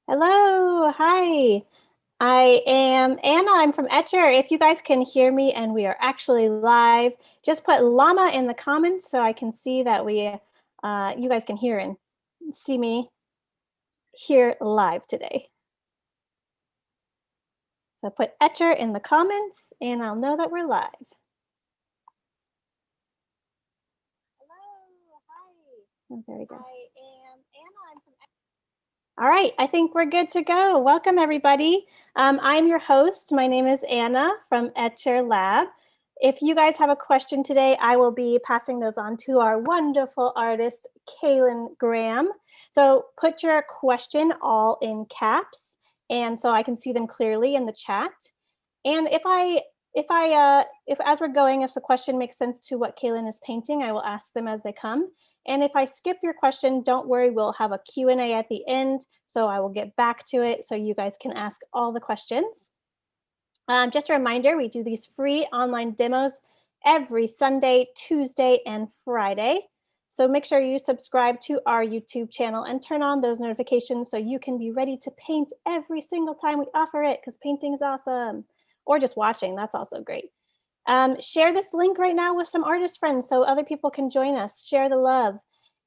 Hello, hi. I am Anna. I'm from Etchr. If you guys can hear me and we are actually live, just put llama in the comments so I can see that you guys can hear and see me here live today. So put Etchr in the comments and I'll know that we're live. Hello, hi. Oh, there we go. I am Anna. I'm from Etchr. All right, I think we're good to go. Welcome, everybody. I'm your host. My name is Anna from Etchr Lab. If you guys have a question today, I will be passing those on to our wonderful artist, Caylin Graham. So put your question all in caps, and so I can see them clearly in the chat. And if as we're going, if the question makes sense to what Caylin is painting, I will ask them as they come. And if I skip your question, don't worry, we'll have a Q&A at the end, so I will get back to it so you guys can ask all the questions. Just a reminder, we do these free online demos every Sunday, Tuesday, and Friday. So make sure you subscribe to our YouTube channel and turn on those notifications so you can be ready to paint every single time we offer it, because painting is awesome. Or just watching, that's also great. Share this link right now with some artist friends so other people can join us. Share the love.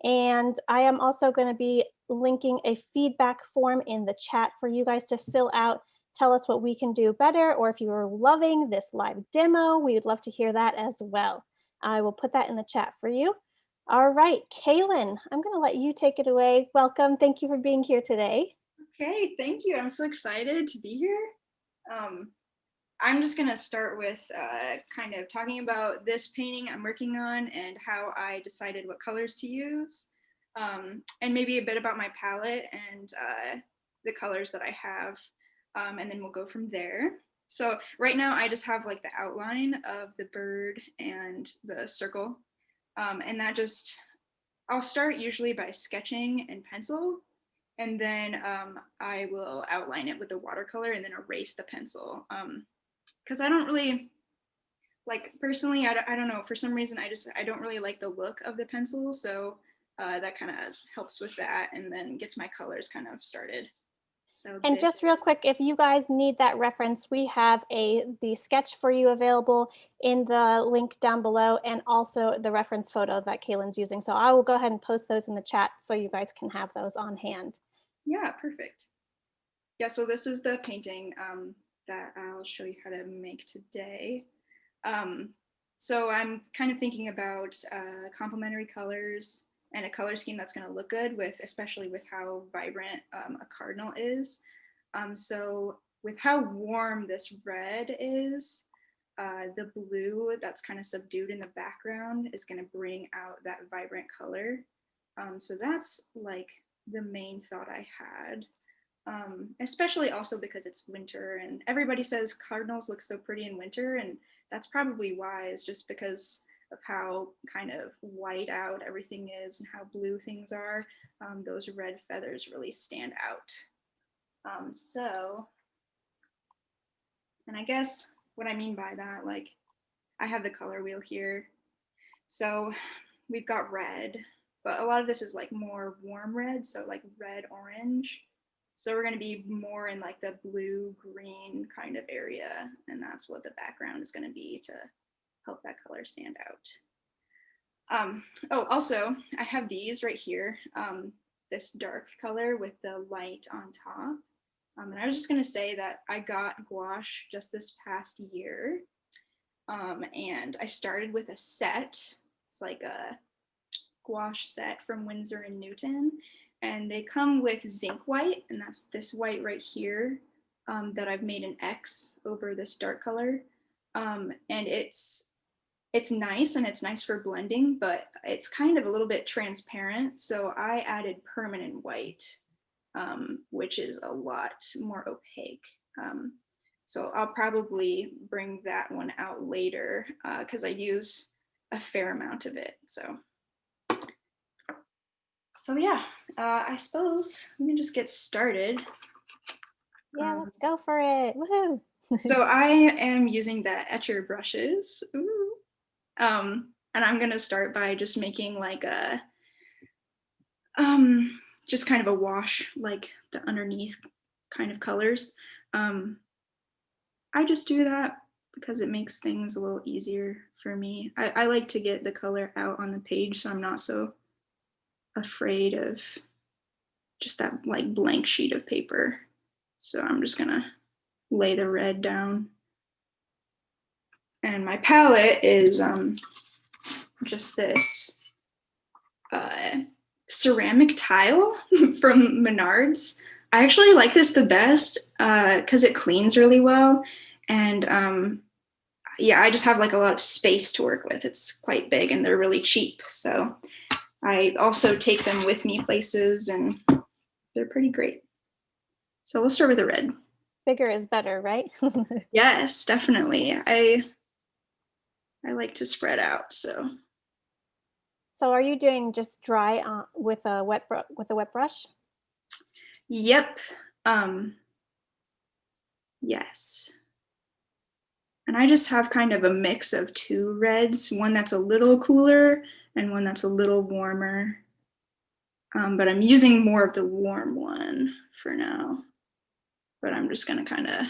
And I am also going to be linking a feedback form in the chat for you guys to fill out. Tell us what we can do better, or if you are loving this live demo, we would love to hear that as well. I will put that in the chat for you. All right, Caylin, I'm going to let you take it away. Welcome. Thank you for being here today. Okay, thank you. I'm so excited to be here. I'm just going to start with kind of talking about this painting I'm working on and how I decided what colors to use, and maybe a bit about my palette and the colors that I have, and then we'll go from there. So right now I just have like the outline of the bird and the circle, and that just, I'll start usually by sketching in pencil, and then I will outline it with a watercolor and then erase the pencil. Because I don't really, like, personally, I don't know, for some reason I don't really like the look of the pencil, so that kind of helps with that and then gets my colors kind of started. So and just real quick, if you guys need that reference, we have the sketch for you available in the link down below, and also the reference photo that Caylin's using. So I will go ahead and post those in the chat so you guys can have those on hand. Yeah, perfect. Yeah, so this is the painting that I'll show you how to make today. So I'm kind of thinking about complementary colors and a color scheme that's going to look good with, especially with how vibrant a cardinal is. So with how warm this red is, the blue that's kind of subdued in the background is going to bring out that vibrant color. So that's like the main thought I had. Especially also because it's winter and everybody says cardinals look so pretty in winter, and that's probably wise, just because of how kind of white out everything is and how blue things are. Those red feathers really stand out. And I guess what I mean by that, like, I have the color wheel here. So we've got red, but a lot of this is like more warm red, so like red orange. So we're going to be more in like the blue green kind of area, and that's what the background is going to be to help that color stand out. Oh, also I have these right here, this dark color with the light on top. And I was just going to say that I got gouache just this past year, and I started with a set. It's like a gouache set from Winsor & Newton, and they come with zinc white, and that's this white right here, that I've made an X over this dark color. And it's nice, and it's nice for blending, but it's kind of a little bit transparent, so I added permanent white, which is a lot more opaque. So I'll probably bring that one out later, because I use a fair amount of it. So yeah, I suppose we can just get started. Yeah, let's go for it. Woohoo! So I am using the Etchr brushes. Ooh. And I'm gonna start by just making like a just kind of a wash, like the underneath kind of colors. I just do that because it makes things a little easier for me. I like to get the color out on the page, so I'm not so afraid of just that like blank sheet of paper. So I'm just gonna lay the red down. And my palette is just this ceramic tile from Menards. I actually like this the best because it cleans really well. And yeah, I just have like a lot of space to work with. It's quite big and they're really cheap. So I also take them with me places and they're pretty great. So we'll start with the red. Bigger is better, right? Yes, definitely. I like to spread out, so. So are you doing just dry with a wet brush? Yep. Yes. And I just have kind of a mix of two reds, one that's a little cooler and one that's a little warmer. But I'm using more of the warm one for now. But I'm just gonna kind of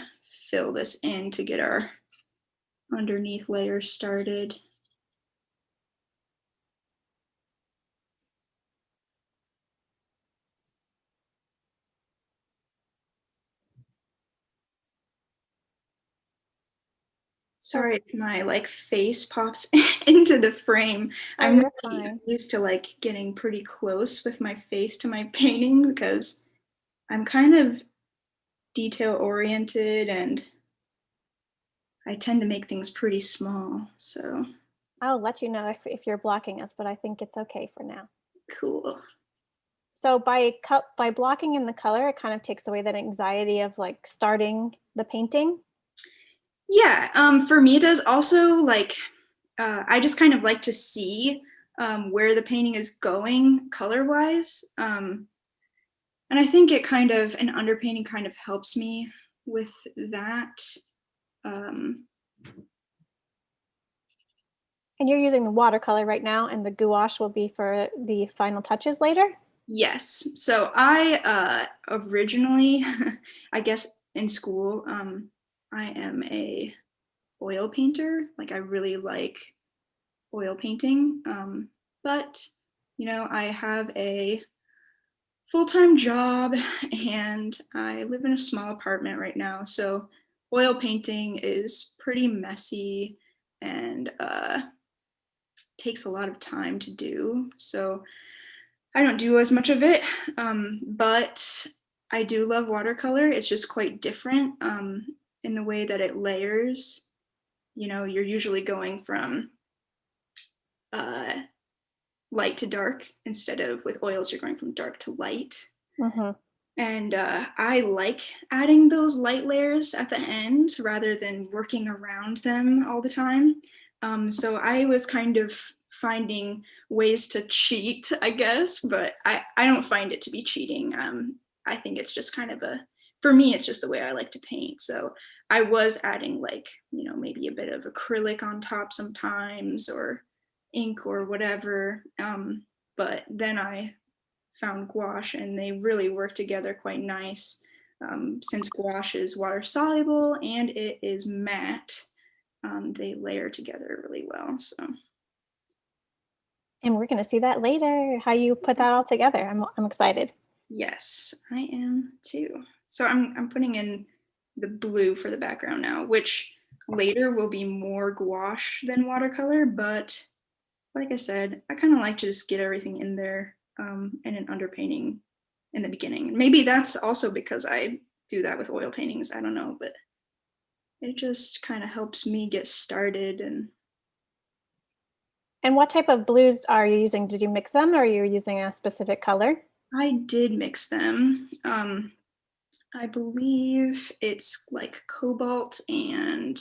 fill this in to get our underneath layer started. Sorry if my like face pops into the frame. Oh, I'm you're really fine. used to like getting pretty close with my face to my painting because I'm kind of detail oriented and I tend to make things pretty small. So I'll let you know if you're blocking us, but I think it's okay for now. cool. So by blocking in the color, it kind of takes away that anxiety of like starting the painting. Yeah, for me it does also like I just kind of like to see where the painting is going color wise. And I think it kind of, an underpainting kind of helps me with that. Um, And you're using the watercolor right now, and the gouache will be for the final touches later? yes. So I originally, I guess in school, I am a oil painter. Like I really like oil painting. But, you know, I have a full-time job and I live in a small apartment right now. So oil painting is pretty messy and takes a lot of time to do. So I don't do as much of it, but I do love watercolor. It's just quite different in the way that it layers. You know, you're usually going from uh, light to dark instead of with oils, you're going from dark to light. Mm-hmm. And I like adding those light layers at the end rather than working around them all the time. So I was kind of finding ways to cheat, I guess, but I don't find it to be cheating. I think it's just kind of for me, it's just the way I like to paint. So I was adding like, you know, maybe a bit of acrylic on top sometimes or ink or whatever. But then I found gouache and they really work together quite nice. Since gouache is water soluble and it is matte, they layer together really well. So, And we're going to see that later, how you put that all together. I'm excited. yes, I am too. So I'm putting in the blue for the background now, which later will be more gouache than watercolor, but like I said, I kind of like to just get everything in there in an underpainting in the beginning. Maybe that's also because I do that with oil paintings. I don't know, but it just kind of helps me get started. And what type of blues are you using? Did you mix them or are you using a specific color? I did mix them. I believe it's like cobalt and,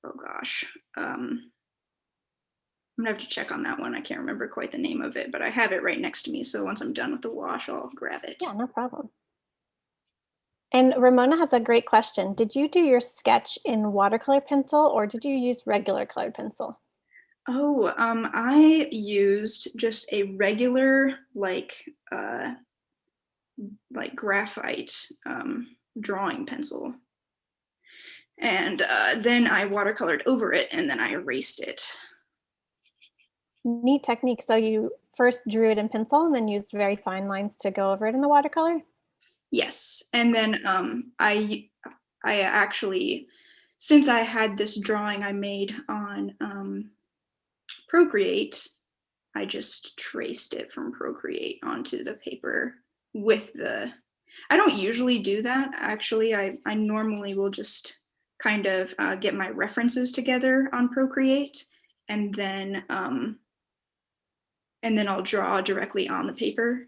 oh gosh, I'm gonna have to check on that one. I can't remember quite the name of it, but I have it right next to me. So once I'm done with the wash, I'll grab it. Yeah, no problem. And Ramona has a great question. Did you do your sketch in watercolor pencil or did you use regular colored pencil? Oh, I used just a regular like like graphite drawing pencil. And then I watercolored over it, and then I erased it. Neat technique. So you first drew it in pencil and then used very fine lines to go over it in the watercolor? Yes, and then I actually, since I had this drawing I made on Procreate, I just traced it from Procreate onto the paper with the, I don't usually do that, actually. I normally will just kind of get my references together on Procreate, and then I'll draw directly on the paper.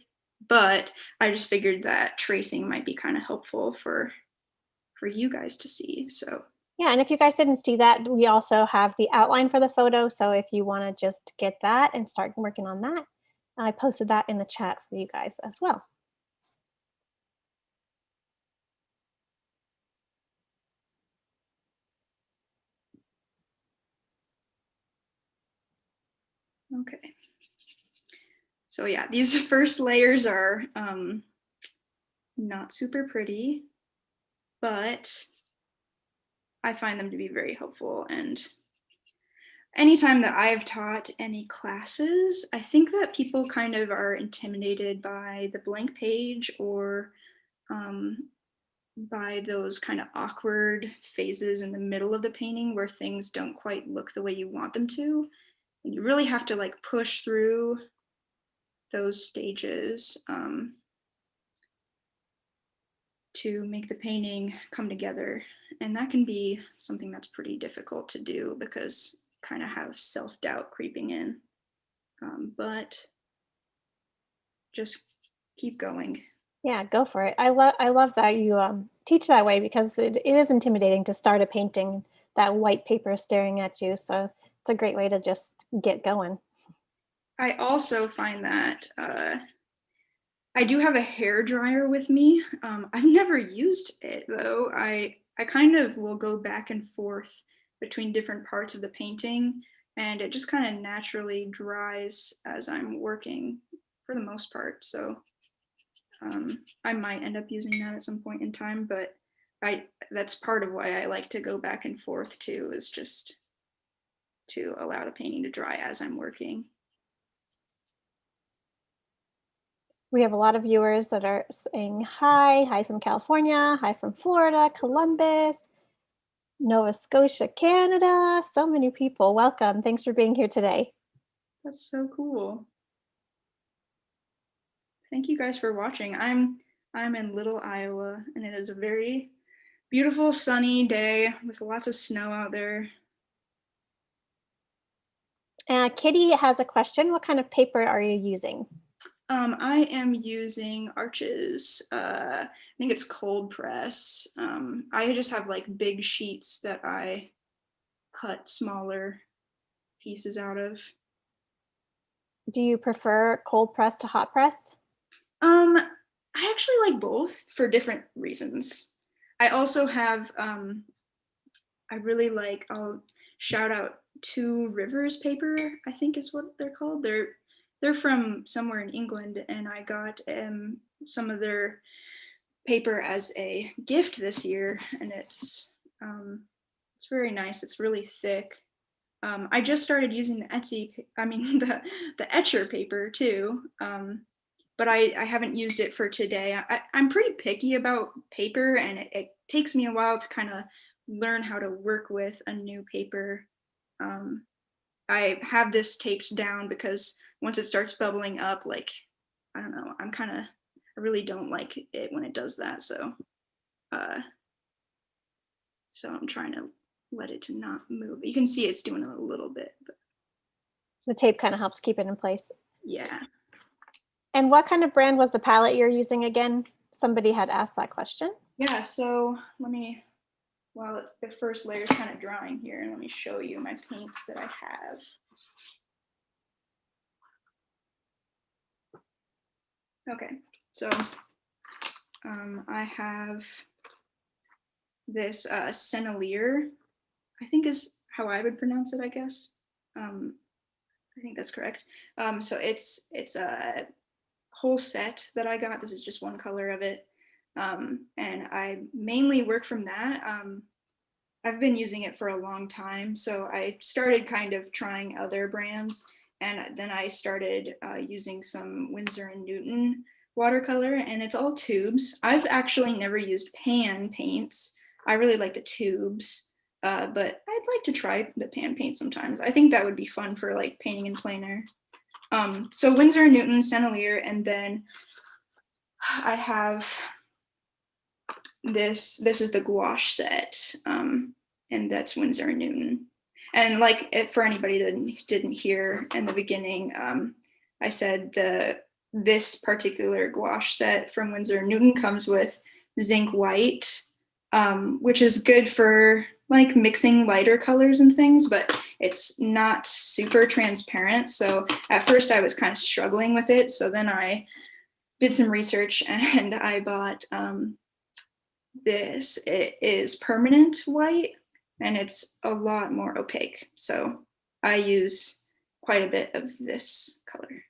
But I just figured that tracing might be kind of helpful for you guys to see. So yeah, and if you guys didn't see that, we also have the outline for the photo. So if you want to just get that and start working on that, I posted that in the chat for you guys as well. okay. So yeah, these first layers are not super pretty, but I find them to be very helpful. And anytime that I've taught any classes, I think that people kind of are intimidated by the blank page, or by those kind of awkward phases in the middle of the painting where things don't quite look the way you want them to. And you really have to like push through those stages to make the painting come together. And that can be something that's pretty difficult to do because you kind of have self-doubt creeping in. But just keep going. Yeah, go for it. I love that you teach that way, because it is intimidating to start a painting, that white paper staring at you. So it's a great way to just get going. I also find that I do have a hair dryer with me. I've never used it though. I kind of will go back and forth between different parts of the painting, and it just kind of naturally dries as I'm working for the most part. So I might end up using that at some point in time, but that's part of why I like to go back and forth too, is just to allow the painting to dry as I'm working. We have a lot of viewers that are saying hi from California, hi from Florida, Columbus, Nova Scotia, Canada. So many people. Welcome. Thanks for being here today. That's so cool. Thank you guys for watching. I'm in Little, Iowa, and it is a very beautiful sunny day with lots of snow out there. Kitty has a question. What kind of paper are you using? I am using Arches. I think it's cold press. I just have like big sheets that I cut smaller pieces out of. Do you prefer cold press to hot press? I actually like both for different reasons. I also have I really like, I'll shout out Two Rivers paper, I think is what they're called. They're from somewhere in England, and I got some of their paper as a gift this year, and it's very nice. It's really thick. I just started using the the Etchr paper too, but I haven't used it for today. I'm pretty picky about paper, and it takes me a while to kind of learn how to work with a new paper. I have this taped down because once it starts bubbling up, like, I don't know, I really don't like it when it does that. So I'm trying to let it to not move. You can see it's doing it a little bit, but The tape kind of helps keep it in place. yeah. And what kind of brand was the palette you're using again? Somebody had asked that question. Yeah, so let me, while it's the first layer is kind of drying here, and let me show you my paints that I have. Okay, so I have this Sennelier, I think is how I would pronounce it, I guess. I think that's correct. So it's a whole set that I got. This is just one color of it. And I mainly work from that. I've been using it for a long time, so I started kind of trying other brands, and then I started using some Winsor & Newton watercolor, and it's all tubes. I've actually never used pan paints. I really like the tubes, but I'd like to try the pan paint sometimes. I think that would be fun for like painting in plein air. So Winsor & Newton, Sennelier, and then I have this is the Gouache set, and that's Winsor & Newton. And like, for anybody that didn't hear in the beginning, I said this particular gouache set from Winsor & Newton comes with zinc white, which is good for like mixing lighter colors and things, but it's not super transparent. So at first I was kind of struggling with it. So then I did some research and I bought this. It is permanent white and it's a lot more opaque. So I use quite a bit of this color.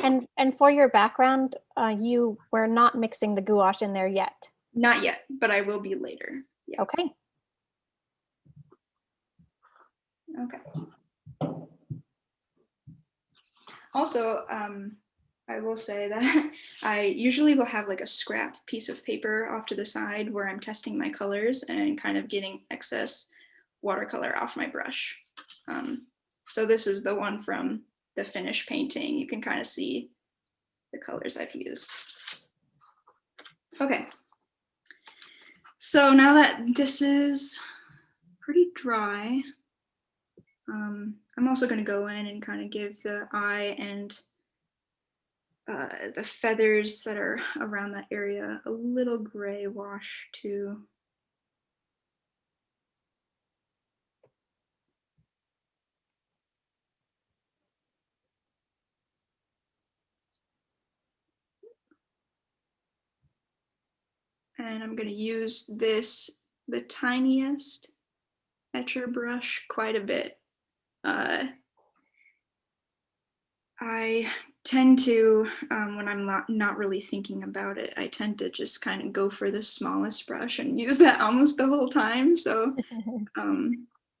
And for your background, you were not mixing the gouache in there yet. Not yet, but I will be later. Yeah. Okay. Okay. Also, I will say that I usually will have like a scrap piece of paper off to the side where I'm testing my colors and kind of getting excess watercolor off my brush. So this is the one from the finished painting. You can kind of see the colors I've used. Okay. So now that this is pretty dry, I'm also going to go in and kind of give the eye and the feathers that are around that area a little gray wash too. And I'm going to use this, the tiniest Etchr brush, quite a bit. I tend to, when I'm not really thinking about it, I tend to just kind of go for the smallest brush and use that almost the whole time. So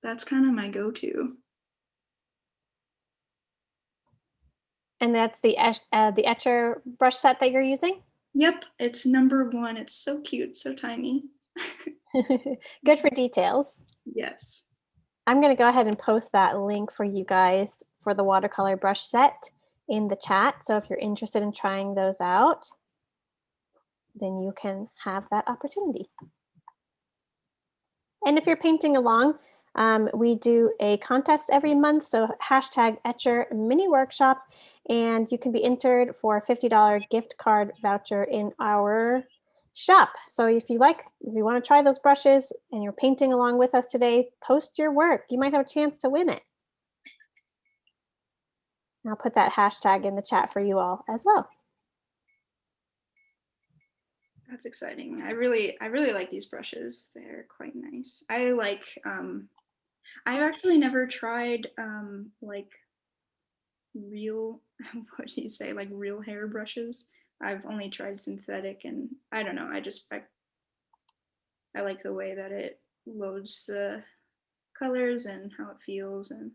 that's kind of my go-to. And that's the Etchr brush set that you're using? Yep, it's #1. It's so cute, so tiny. Good for details. Yes. I'm going to go ahead and post that link for you guys for the watercolor brush set in the chat. So if you're interested in trying those out, then you can have that opportunity. And if you're painting along, we do a contest every month. So hashtag Etchr mini workshop, and you can be entered for a $50 gift card voucher in our shop. So if you want to try those brushes and you're painting along with us today, post your work. You might have a chance to win it. I'll put that hashtag in the chat for you all as well. That's exciting. I really like these brushes. They're quite nice. I've actually never tried like real, what do you say, like real hair brushes. I've only tried synthetic, and I don't know, I like the way that it loads the colors and how it feels and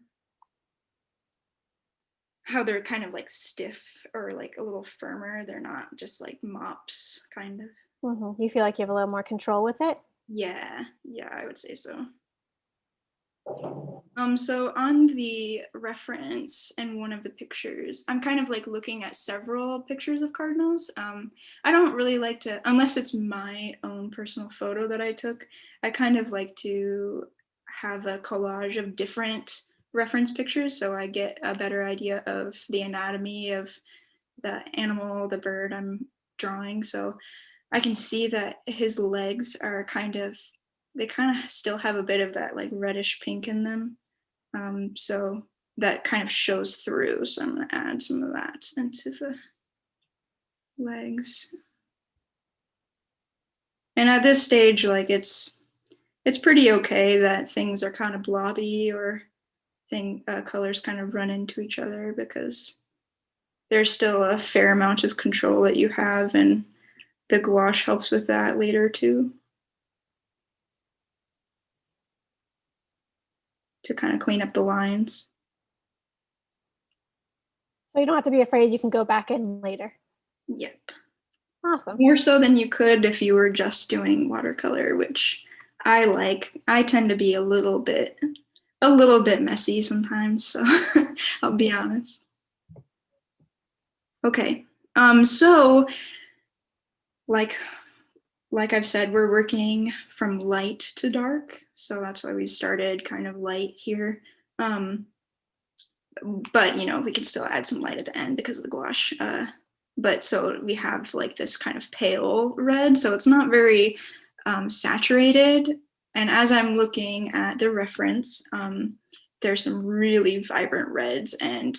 how they're kind of like stiff or like a little firmer. They're not just like mops kind of. Mm-hmm. You feel like you have a little more control with it? Yeah, I would say so. So on the reference in one of the pictures, I'm kind of like looking at several pictures of cardinals. I don't really like to, unless it's my own personal photo that I took, I kind of like to have a collage of different reference pictures so I get a better idea of the anatomy of the animal, the bird I'm drawing. So I can see that his legs are they kind of still have a bit of that like reddish pink in them. So that kind of shows through. So I'm going to add some of that into the legs. And at this stage, like it's pretty okay that things are kind of blobby or colors kind of run into each other, because there's still a fair amount of control that you have, and the gouache helps with that later too. To kind of clean up the lines. So you don't have to be afraid, you can go back in later. Yep. Awesome. More so than you could if you were just doing watercolor, which I like. I tend to be a little bit messy sometimes, so I'll be honest. Okay. So like I've said, we're working from light to dark, so that's why we started kind of light here. But you know, we can still add some light at the end because of the gouache. But so we have like this kind of pale red, so it's not very saturated. And as I'm looking at the reference, there's some really vibrant reds, and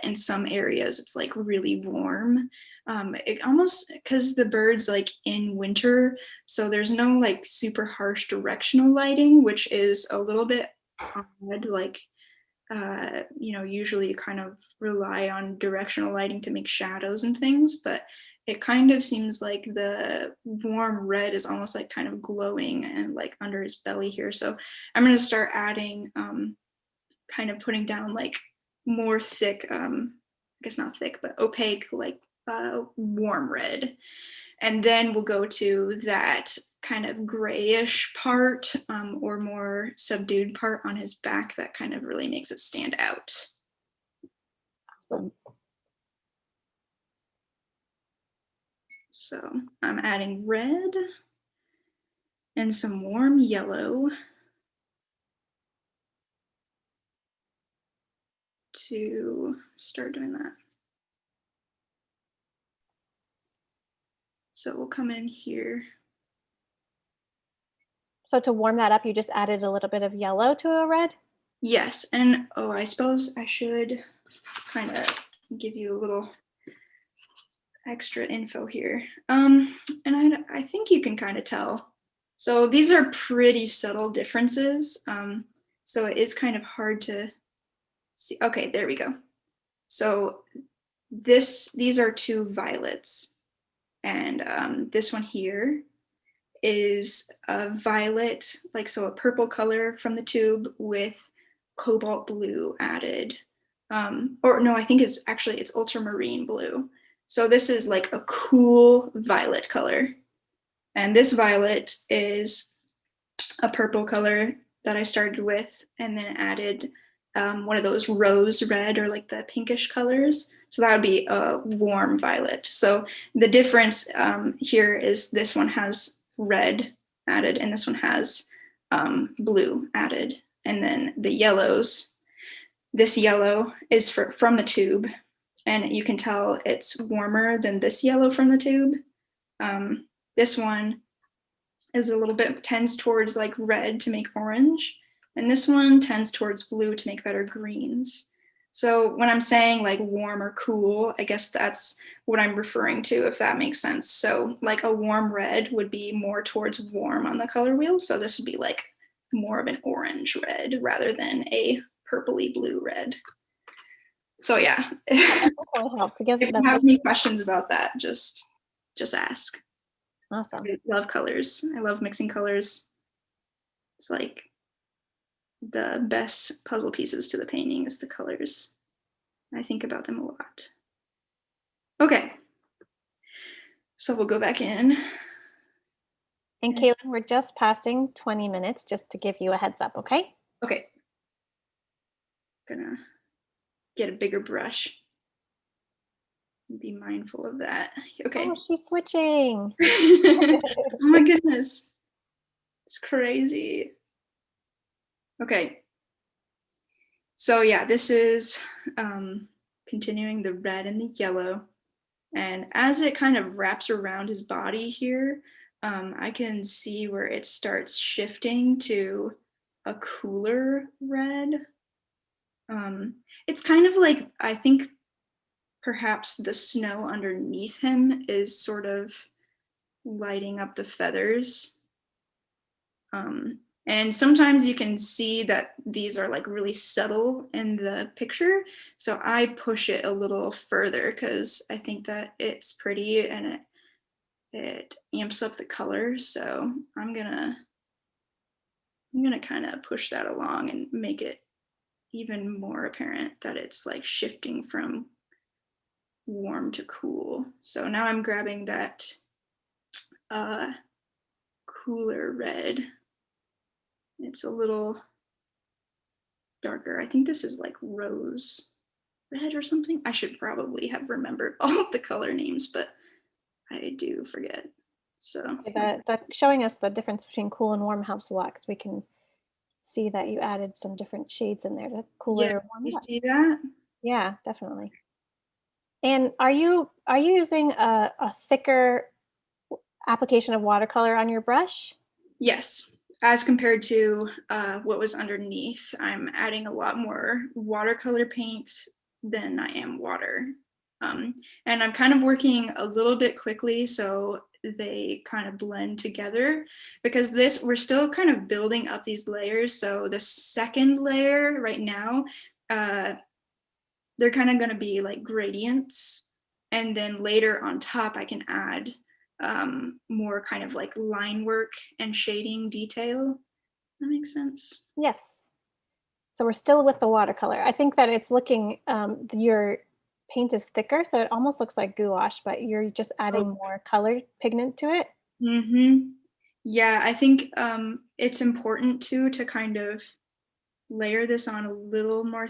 in some areas it's like really warm. It almost, because the bird's like in winter, so there's no like super harsh directional lighting, which is a little bit odd. Like you know, usually you kind of rely on directional lighting to make shadows and things, but it kind of seems like the warm red is almost like kind of glowing and like under his belly here. So I'm going to start adding, kind of putting down like more thick, I guess not thick, but opaque, like warm red. And then we'll go to that kind of grayish part, or more subdued part on his back that kind of really makes it stand out. Awesome. So I'm adding red and some warm yellow to start doing that. So we'll come in here. So to warm that up, you just added a little bit of yellow to a red? Yes, and oh, I suppose I should kind of give you a little extra info here. And I think you can kind of tell. So these are pretty subtle differences. So it is kind of hard to see. Okay, there we go. So these are two violets, and this one here is a violet, like so a purple color from the tube with cobalt blue added. Or no, I think it's actually, it's ultramarine blue. So this is like a cool violet color. And this violet is a purple color that I started with and then added one of those rose red or like the pinkish colors. So that would be a warm violet. So the difference here is this one has red added and this one has blue added. And then the yellows, this yellow is from the tube, and you can tell it's warmer than this yellow from the tube. This one is a little bit, tends towards like red to make orange, and this one tends towards blue to make better greens. So when I'm saying like warm or cool, I guess that's what I'm referring to, if that makes sense. So like a warm red would be more towards warm on the color wheel. So this would be like more of an orange red rather than a purpley blue red. So yeah, if you have any questions about that, just ask. Awesome. I love colors. I love mixing colors. It's like the best puzzle pieces to the painting is the colors. I think about them a lot. Okay, so we'll go back in. And Caylin, we're just passing 20 minutes, just to give you a heads up, okay? Okay. Gonna get a bigger brush. Be mindful of that. Okay. Oh, she's switching. Oh my goodness. It's crazy. Okay. So yeah, this is continuing the red and the yellow. And as it kind of wraps around his body here, I can see where it starts shifting to a cooler red. It's kind of like, I think perhaps the snow underneath him is sort of lighting up the feathers. And sometimes you can see that these are like really subtle in the picture. So I push it a little further because I think that it's pretty and it amps up the color. So I'm gonna kind of push that along and make it even more apparent that it's like shifting from warm to cool. So now I'm grabbing that cooler red. It's a little darker. I think this is like rose red or something. I should probably have remembered all of the color names, but I do forget. So That showing us the difference between cool and warm helps a lot because we can see that you added some different shades in there to cooler yeah, or warm you it up. see that? Yeah, definitely. And are you using a thicker application of watercolor on your brush? Yes. As compared to what was underneath, I'm adding a lot more watercolor paint than I am water. And I'm kind of working a little bit quickly so they kind of blend together because we're still kind of building up these layers. So the second layer right now, they're kind of going to be like gradients. And then later on top, I can add more kind of like line work and shading detail. That makes sense. Yes. So we're still with the watercolor. I think that it's looking, your paint is thicker, so it almost looks like gouache, but you're just adding more color pigment to it. Mm-hmm. Yeah, I think it's important too to kind of layer this on a little more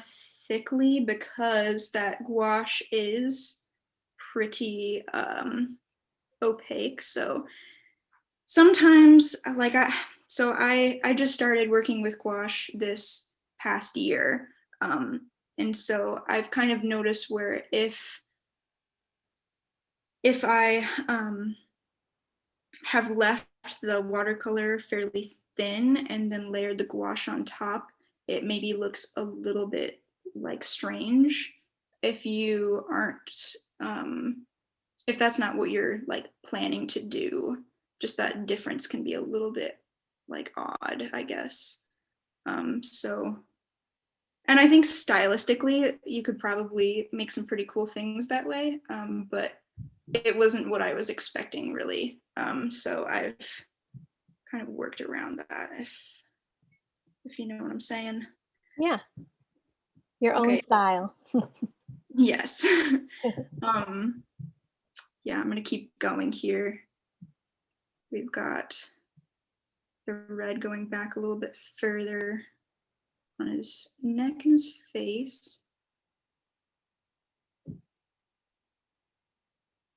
thickly because that gouache is pretty opaque. So sometimes I just started working with gouache this past year. And so I've kind of noticed where if I have left the watercolor fairly thin and then layered the gouache on top, it maybe looks a little bit like strange if you aren't if that's not what you're like planning to do. Just that difference can be a little bit like odd, I guess. So and I think stylistically you could probably make some pretty cool things that way, but it wasn't what I was expecting really. So I've kind of worked around that, if you know what I'm saying. Yeah, your own Okay. style. Yes. Yeah, I'm gonna keep going here. We've got the red going back a little bit further on his neck and his face.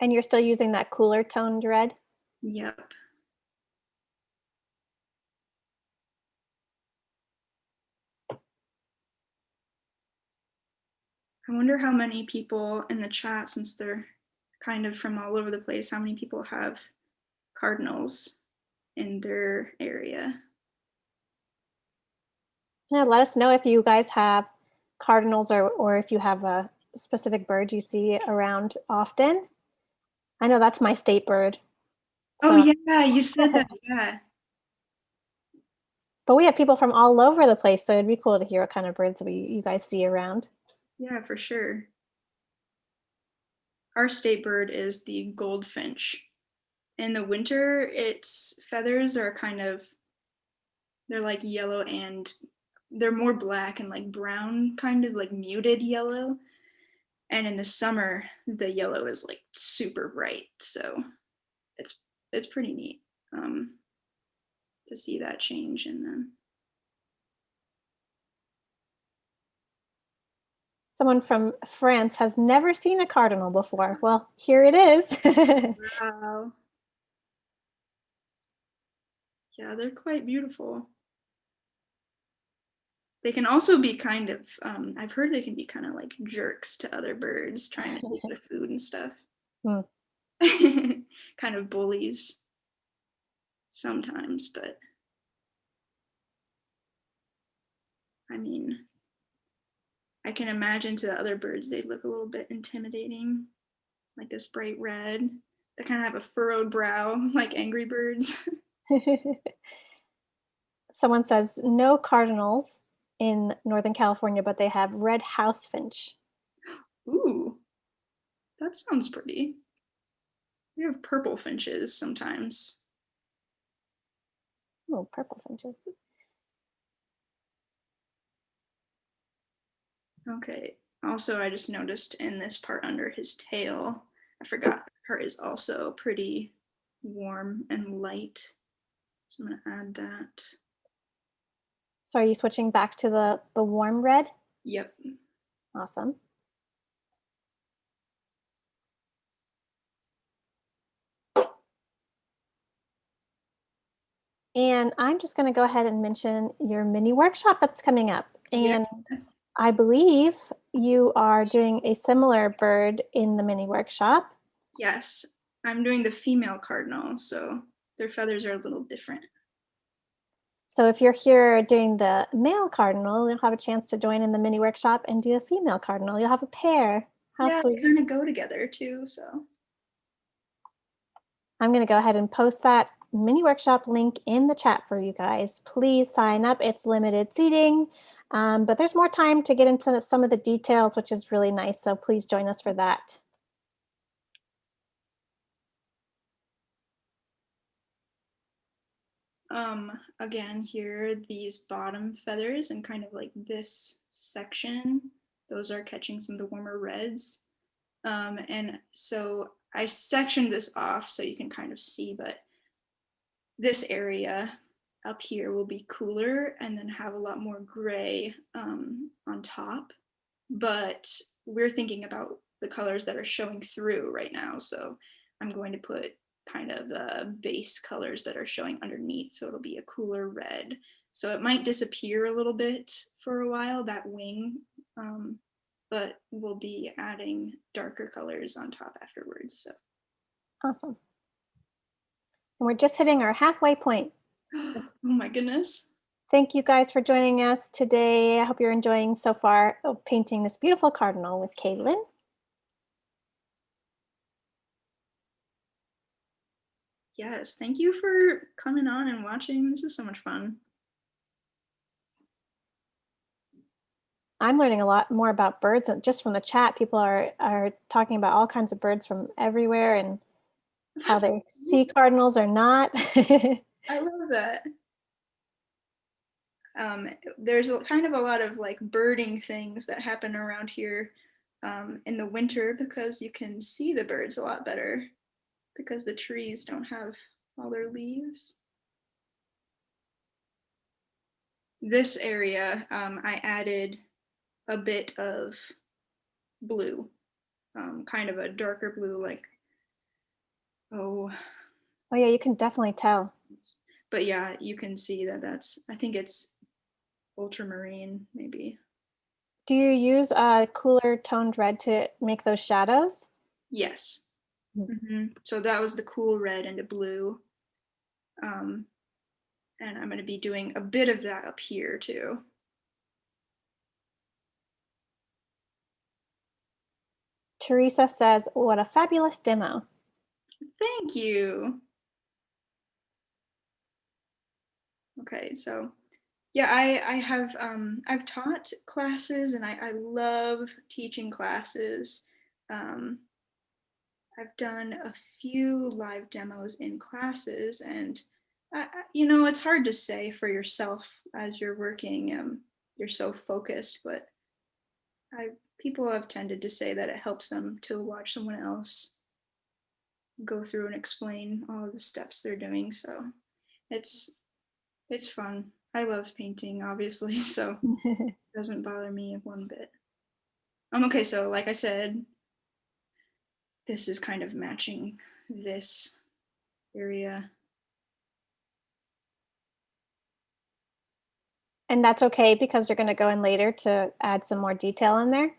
And you're still using that cooler toned red? Yep. I wonder how many people in the chat, since they're kind of from all over the place, how many people have cardinals in their area. Yeah, let us know if you guys have cardinals or if you have a specific bird you see around often. I know that's my state bird. Oh So, yeah, you said that. Yeah. but we have people from all over the place, so it'd be cool to hear what kind of birds you guys see around. Yeah, for sure. Our state bird is the goldfinch. In the winter, its feathers are kind of, they're like yellow and they're more black and like brown, kind of like muted yellow. And in the summer, the yellow is like super bright. So it's pretty neat to see that change in them. Someone from France has never seen a cardinal before. Well, here it is. Wow. Yeah, they're quite beautiful. They can also be kind of, I've heard they can be kind of like jerks to other birds trying to eat the food and stuff. Hmm. Kind of bullies sometimes, but I mean, I can imagine to the other birds they look a little bit intimidating, like this bright red. They kind of have a furrowed brow, like angry birds. Someone says no cardinals in Northern California, but they have red housefinch. Ooh, that sounds pretty. We have purple finches sometimes. Oh, purple finches. Okay. Also, I just noticed in this part under his tail, I forgot that part is also pretty warm and light. So I'm gonna add that. So are you switching back to the warm red? Yep. Awesome. And I'm just going to go ahead and mention your mini workshop that's coming up. And Yeah. I believe you are doing a similar bird in the mini workshop. Yes, I'm doing the female cardinal, so their feathers are a little different. So if you're here doing the male cardinal, you'll have a chance to join in the mini workshop and do a female cardinal. You'll have a pair. How Yeah, sweet. they kind of go together too, so. I'm going to go ahead and post that mini workshop link in the chat for you guys. Please sign up. It's limited seating, but there's more time to get into some of the details, which is really nice. So please join us for that. Again, here, these bottom feathers and kind of like this section, those are catching some of the warmer reds. And so I sectioned this off so you can kind of see, but this area up here will be cooler and then have a lot more gray on top. But we're thinking about the colors that are showing through right now. So I'm going to put kind of the base colors that are showing underneath. So it'll be a cooler red. So it might disappear a little bit for a while, that wing, but we'll be adding darker colors on top afterwards. So. Awesome. And we're just hitting our halfway point. Oh my goodness. Thank you guys for joining us today. I hope you're enjoying so far painting this beautiful cardinal with Caylin. Yes, thank you for coming on and watching. This is so much fun. I'm learning a lot more about birds just from the chat. People are talking about all kinds of birds from everywhere and how they see cardinals or not. I love that. There's kind of a lot of like birding things that happen around here in the winter because you can see the birds a lot better because the trees don't have all their leaves. This area, I added a bit of blue, kind of a darker blue, like, oh yeah, you can definitely tell. But yeah, you can see that I think it's ultramarine, maybe. Do you use a cooler toned red to make those shadows? Yes. So that was the cool red and the blue. And I'm going to be doing a bit of that up here too. Teresa says, what a fabulous demo. Thank you. Okay, so yeah, I have I've taught classes and I love teaching classes. I've done a few live demos in classes, and you know, it's hard to say for yourself as you're working. You're so focused, but people have tended to say that it helps them to watch someone else go through and explain all of the steps they're doing. So it's fun. I love painting, obviously, so it doesn't bother me one bit. Okay, so like I said, this is kind of matching this area. And that's okay because you're going to go in later to add some more detail in there?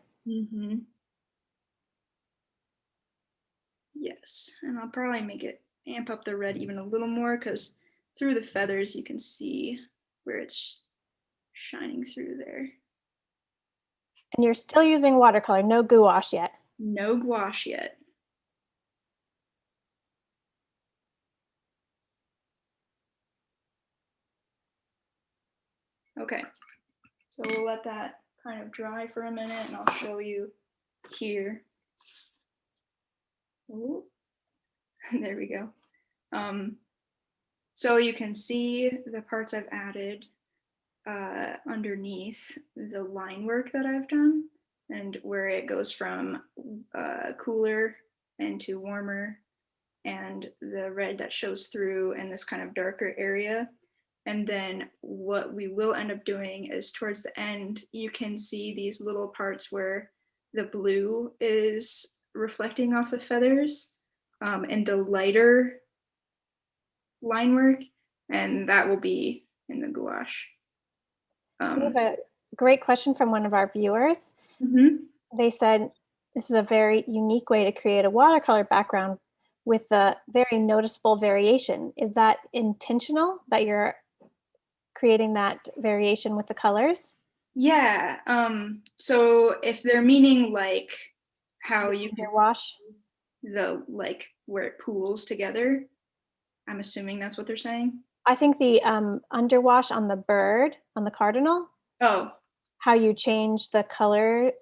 Yes, and I'll probably amp up the red even a little more because through the feathers you can see where it's shining through there. And you're still using watercolor, no gouache yet? No gouache yet. Okay, so we'll let that kind of dry for a minute and I'll show you here. Ooh. There we go. So you can see the parts I've added underneath the line work that I've done and where it goes from cooler into warmer and the red that shows through in this kind of darker area. And then what we will end up doing is towards the end, you can see these little parts where the blue is reflecting off the feathers and the lighter line work, and that will be in the gouache. We have a great question from one of our viewers. Mm-hmm. They said, this is a very unique way to create a watercolor background with a very noticeable variation. Is that intentional that you're creating that variation with the colors? Yeah. So if they're meaning like how you can Wash. the like where it pools together, I'm assuming that's what they're saying. I think the underwash on the bird, on the cardinal, Oh, how you change the color,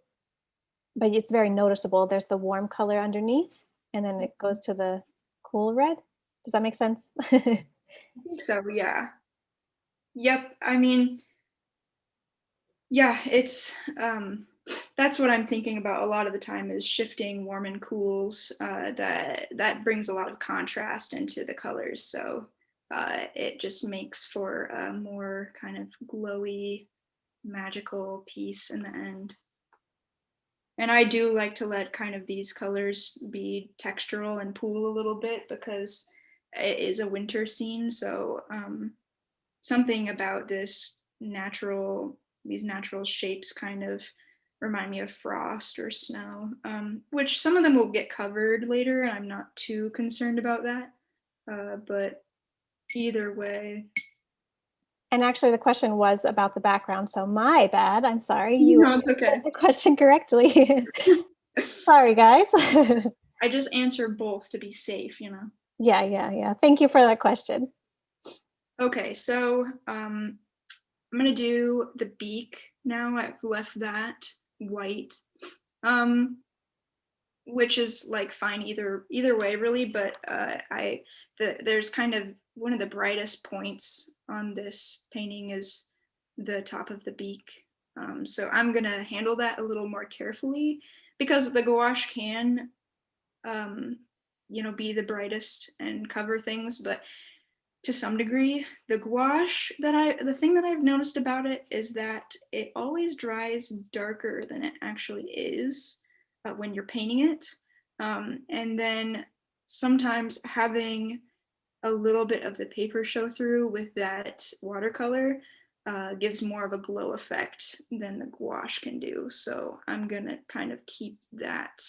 but it's very noticeable. There's the warm color underneath, and then it goes to the cool red. Does that make sense? I think so, yeah. Yep. I mean, yeah, it's that's what I'm thinking about a lot of the time is shifting warm and cools. That brings a lot of contrast into the colors, so it just makes for a more kind of glowy, magical piece in the end. And I do like to let kind of these colors be textural and pool a little bit because it is a winter scene. So something about these natural shapes kind of remind me of frost or snow, which some of them will get covered later. And I'm not too concerned about that. But either way. And actually, the question was about the background, so my bad. I'm sorry. You No, it's okay. answered the question correctly. Sorry, guys. I just answer both to be safe, you know. Yeah. Thank you for that question. Okay, so I'm gonna do the beak now. I've left that white, which is like fine either way really. But there's kind of one of the brightest points on this painting is the top of the beak. So I'm gonna handle that a little more carefully because the gouache can, be the brightest and cover things, but to some degree, the gouache the thing that I've noticed about it is that it always dries darker than it actually is when you're painting it. And then sometimes having a little bit of the paper show through with that watercolor gives more of a glow effect than the gouache can do. So I'm gonna kind of keep that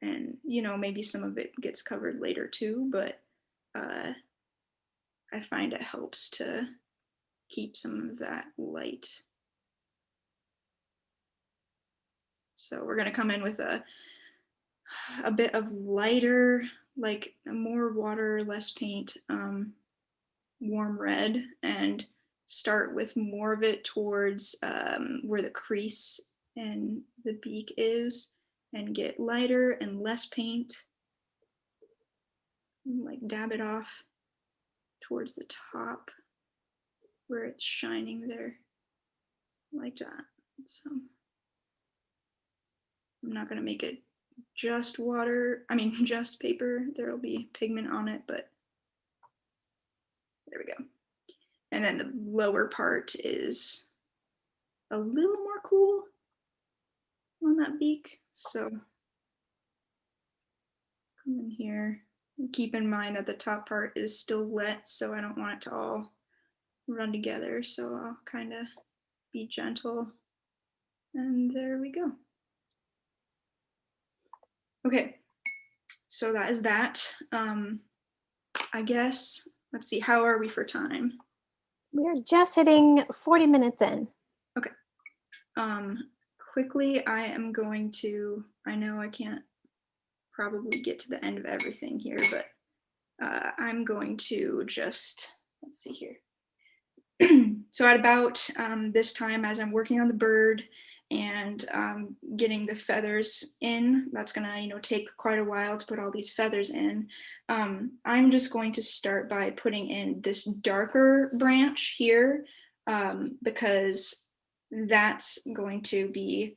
and maybe some of it gets covered later too, but I find it helps to keep some of that light. So we're going to come in with a bit of lighter, like more water, less paint, warm red, and start with more of it towards where the crease in the beak is, and get lighter and less paint, like dab it off towards the top where it's shining there, like that. So I'm not going to make it just just paper. There'll be pigment on it, but there we go. And then the lower part is a little more cool on that beak. So come in here and keep in mind that the top part is still wet, so I don't want it to all run together. So I'll kind of be gentle. And there we go. Okay, so that is that. I guess, let's see, how are we for time? We're just hitting 40 minutes in. Okay. Quickly, I am going to, I know I can't probably get to the end of everything here, but I'm going to just let's see here. So at about this time, as I'm working on the bird and getting the feathers in, that's gonna, you know, take quite a while to put all these feathers in. I'm just going to start by putting in this darker branch here because that's going to be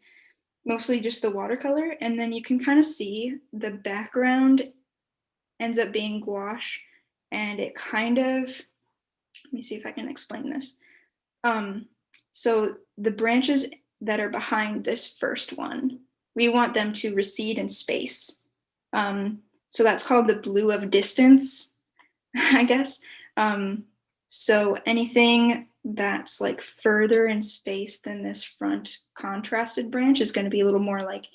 mostly just the watercolor, and then you can kind of see the background ends up being gouache, and it kind of, let me see if I can explain this. So the branches that are behind this first one, we want them to recede in space. So that's called the blue of distance, I guess. So anything that's like further in space than this front contrasted branch is going to be a little more like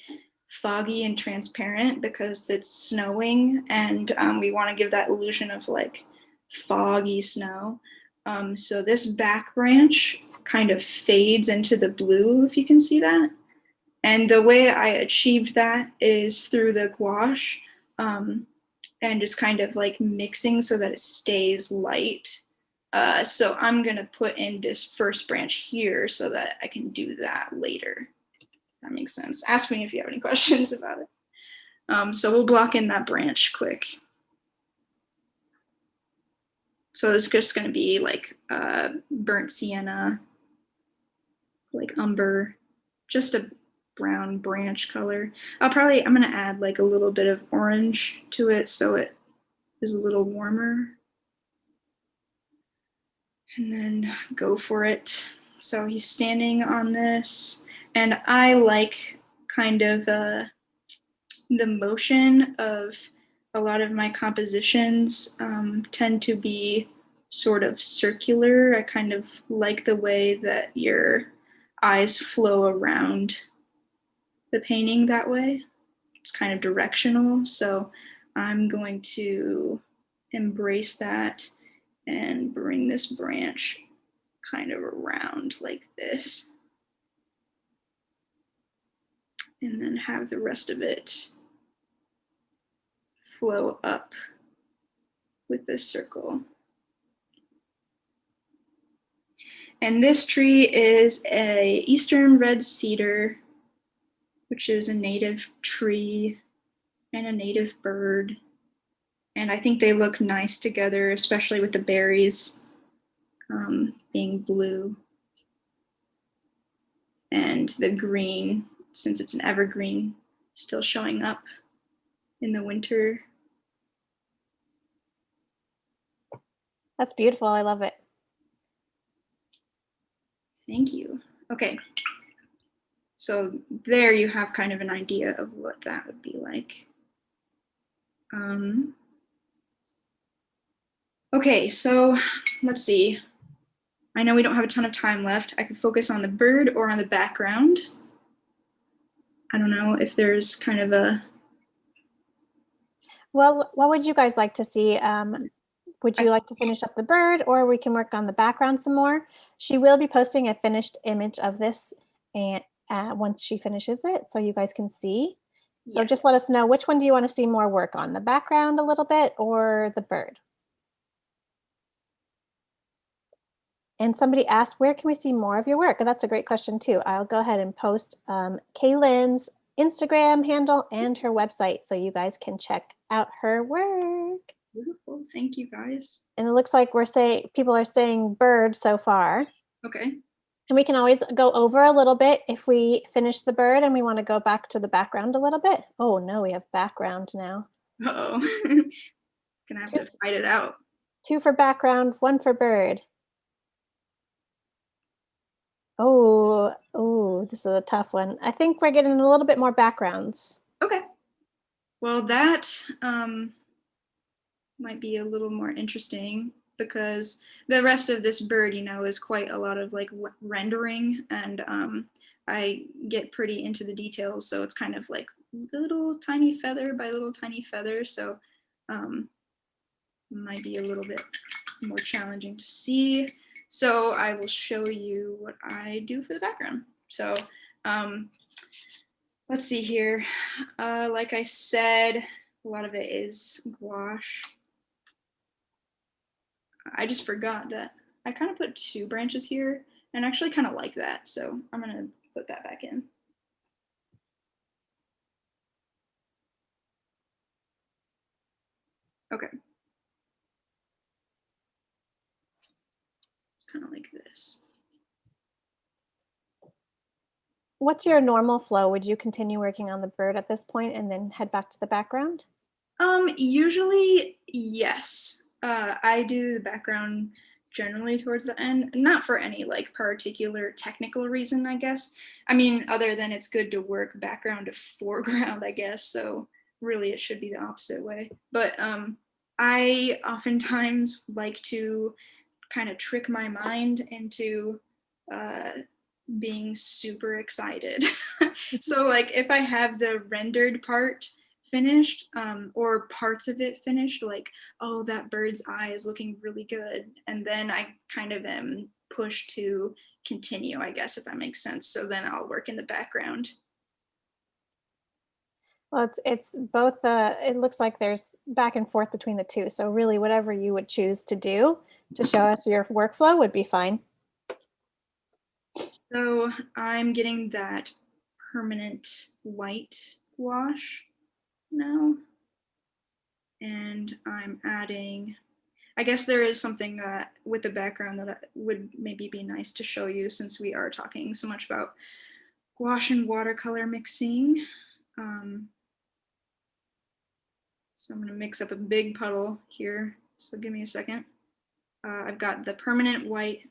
foggy and transparent because it's snowing, and we want to give that illusion of like foggy snow. So this back branch kind of fades into the blue, if you can see that. And the way I achieved that is through the gouache and just kind of like mixing so that it stays light. So I'm gonna put in this first branch here so that I can do that later. That makes sense. Ask me if you have any questions about it. So we'll block in that branch quick. So this is just gonna be like burnt sienna, like umber, just a brown branch color. I'm gonna add like a little bit of orange to it so it is a little warmer. And then go for it. So he's standing on this, and I like kind of the motion of a lot of my compositions tend to be sort of circular. I kind of like the way that your eyes flow around the painting that way. It's kind of directional, so I'm going to embrace that and bring this branch kind of around like this. And then have the rest of it flow up with this circle. And this tree is a eastern red cedar, which is a native tree and a native bird. And I think they look nice together, especially with the berries being blue. And the green, since it's an evergreen, still showing up in the winter. That's beautiful. I love it. Thank you. Okay. So there you have kind of an idea of what that would be like. Okay, so let's see. I know we don't have a ton of time left. I could focus on the bird or on the background. I don't know if there's kind of a... Well, what would you guys like to see? Would you like to finish up the bird, or we can work on the background some more? She will be posting a finished image of this and once she finishes it, so you guys can see. So Yeah. just let us know, which one do you want to see more work on, the background a little bit or the bird? And somebody asked, where can we see more of your work? And that's a great question too. I'll go ahead and post Caylin's Instagram handle and her website so you guys can check out her work. Beautiful. Thank you, guys. And it looks like people are saying bird so far. Okay. And we can always go over a little bit if we finish the bird and we want to go back to the background a little bit. Oh no, we have background now. Uh-oh. Gonna have to fight it out. 2 for background, 1 for bird. Oh, this is a tough one. I think we're getting a little bit more backgrounds. Okay. Well, that might be a little more interesting because the rest of this bird, you know, is quite a lot of like rendering, and I get pretty into the details, so it's kind of like little tiny feather by little tiny feather, so might be a little bit more challenging to see. So I will show you what I do for the background. So let's see here. Like I said, a lot of it is gouache. I just forgot that I kind of put 2 branches here and actually kind of like that. So I'm gonna put that back in. Okay. It's kind of like this. What's your normal flow? Would you continue working on the bird at this point and then head back to the background? Usually, yes. I do the background generally towards the end, not for any like particular technical reason, I guess. I mean, other than it's good to work background to foreground, I guess. So really it should be the opposite way. But I oftentimes like to kind of trick my mind into being super excited. So like if I have the rendered part finished, or parts of it finished, like, oh, that bird's eye is looking really good, and then I kind of am pushed to continue, I guess, if that makes sense. So then I'll work in the background. Well, it's both, it looks like there's back and forth between the two. So really whatever you would choose to do to show us your workflow would be fine. So I'm getting that permanent white gouache now, and I'm adding, I guess there is something that with the background that would maybe be nice to show you, since we are talking so much about gouache and watercolor mixing. So I'm gonna mix up a big puddle here. So give me a second. I've got the permanent white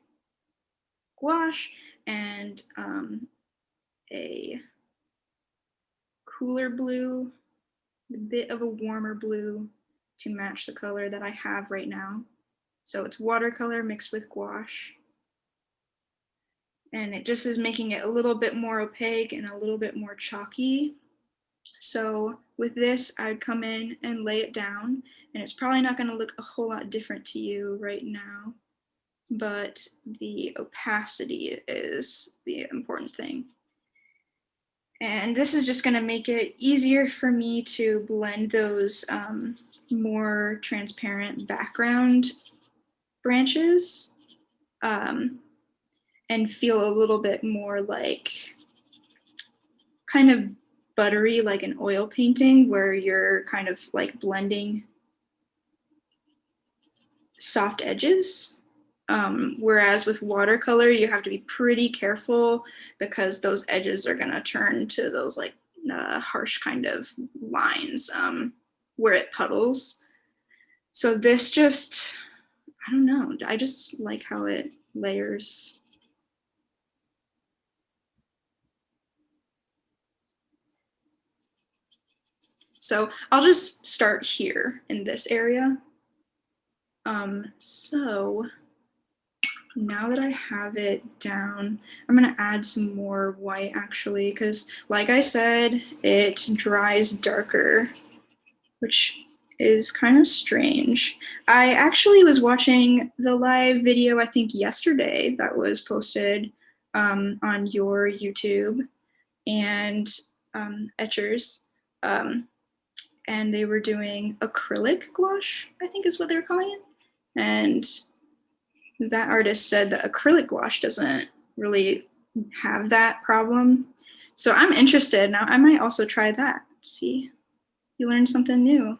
gouache and a cooler blue, a bit of a warmer blue to match the color that I have right now. So it's watercolor mixed with gouache. And it just is making it a little bit more opaque and a little bit more chalky. So with this, I'd come in and lay it down, and it's probably not going to look a whole lot different to you right now, but the opacity is the important thing. And this is just going to make it easier for me to blend those more transparent background branches and feel a little bit more like kind of buttery, like an oil painting, where you're kind of like blending soft edges. Whereas with watercolor, you have to be pretty careful because those edges are gonna turn to those like harsh kind of lines where it puddles. So this just, I don't know, I just like how it layers. So I'll just start here in this area. So now that I have it down, I'm gonna add some more white actually, because like I said, it dries darker, which is kind of strange. I actually was watching the live video, I think yesterday, that was posted on your YouTube and Etchr's, and they were doing acrylic gouache, I think is what they were calling it. And that artist said that acrylic gouache doesn't really have that problem. So I'm interested. Now I might also try that. See, you learn something new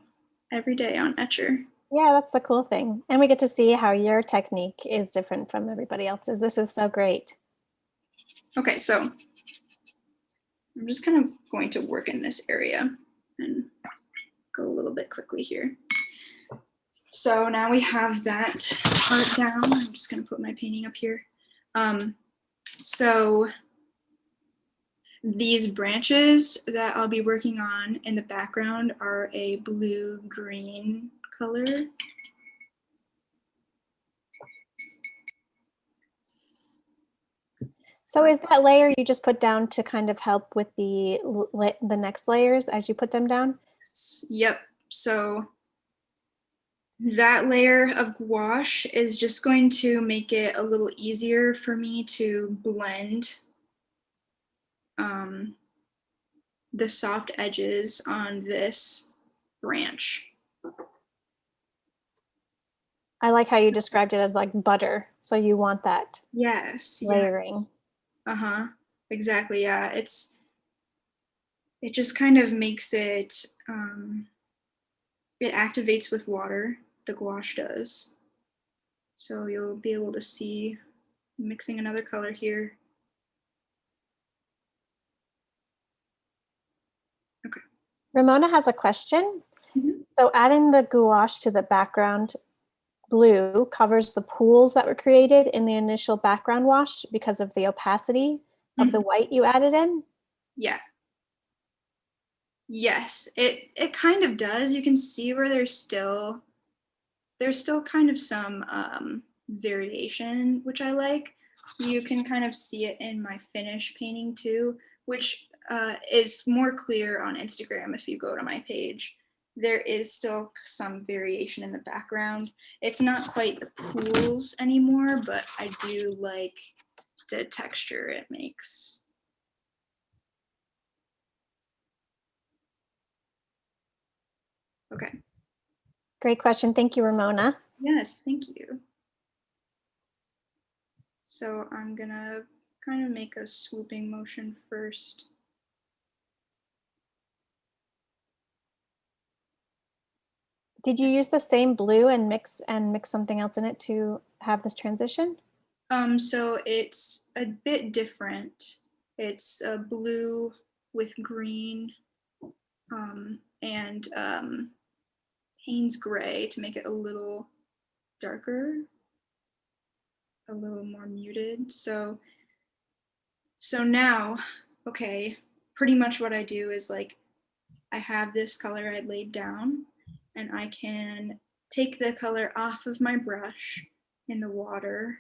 every day on Etchr. Yeah, that's the cool thing. And we get to see how your technique is different from everybody else's. This is so great. Okay, so I'm just kind of going to work in this area and go a little bit quickly here. So now we have that part down. I'm just gonna put my painting up here. So these branches that I'll be working on in the background are a blue-green color. So is that layer you just put down to kind of help with the next layers as you put them down? Yep. So that layer of gouache is just going to make it a little easier for me to blend the soft edges on this branch. I like how you described it as like butter. So you want that Yes. layering. Yeah. Exactly. Yeah. It just kind of makes it, it activates with water, the gouache does. So you'll be able to see, mixing another color here. Okay. Ramona has a question. Mhm. So adding the gouache to the background blue covers the pools that were created in the initial background wash because of the opacity of the white you added in? Yeah. Yes, it kind of does. You can see where there's still kind of some variation, which I like. You can kind of see it in my finish painting too, which is more clear on Instagram if you go to my page. There is still some variation in the background. It's not quite the pools anymore, but I do like the texture it makes. Okay. Great question. Thank you, Ramona. Yes, thank you. So I'm gonna kind of make a swooping motion first. Did you use the same blue and mix something else in it to have this transition? So it's a bit different. It's a blue with green and Payne's gray to make it a little darker, a little more muted. So now, okay, pretty much what I do is like I have this color I laid down and I can take the color off of my brush in the water,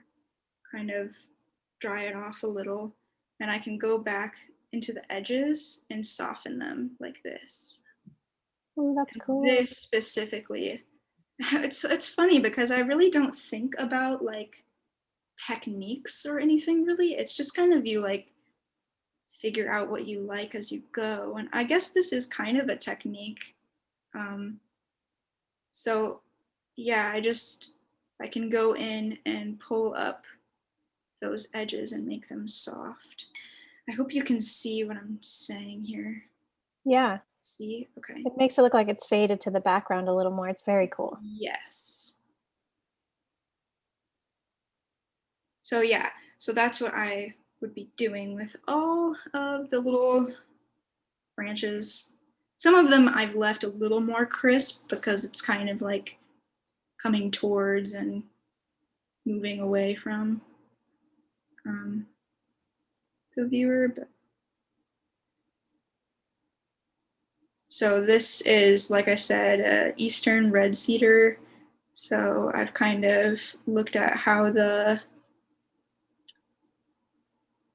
kind of dry it off a little, and I can go back into the edges and soften them like this. Oh, that's cool. This specifically, it's funny because I really don't think about like techniques or anything really. It's just kind of you like figure out what you like as you go. And I guess this is kind of a technique. So yeah, I can go in and pull up those edges and make them soft. I hope you can see what I'm saying here. Yeah. See? Okay. It makes it look like it's faded to the background a little more. It's very cool. Yes. So yeah, so that's what I would be doing with all of the little branches. Some of them I've left a little more crisp because it's kind of like coming towards and moving away from the viewer. But so this is, like I said, Eastern red cedar. So I've kind of looked at how the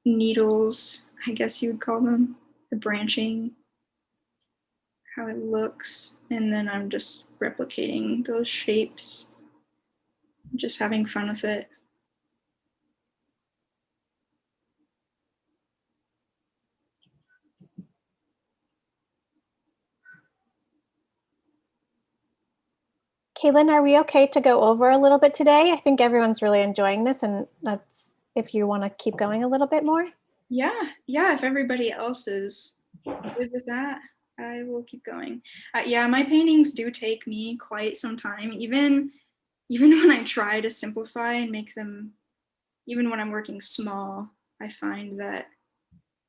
needles, I guess you would call them, the branching, how it looks, and then I'm just replicating those shapes, just having fun with it. Caylin, are we okay to go over a little bit today? I think everyone's really enjoying this, and that's if you want to keep going a little bit more. Yeah, if everybody else is good with that, I will keep going. Yeah, my paintings do take me quite some time, even when I try to simplify and make them, even when I'm working small, I find that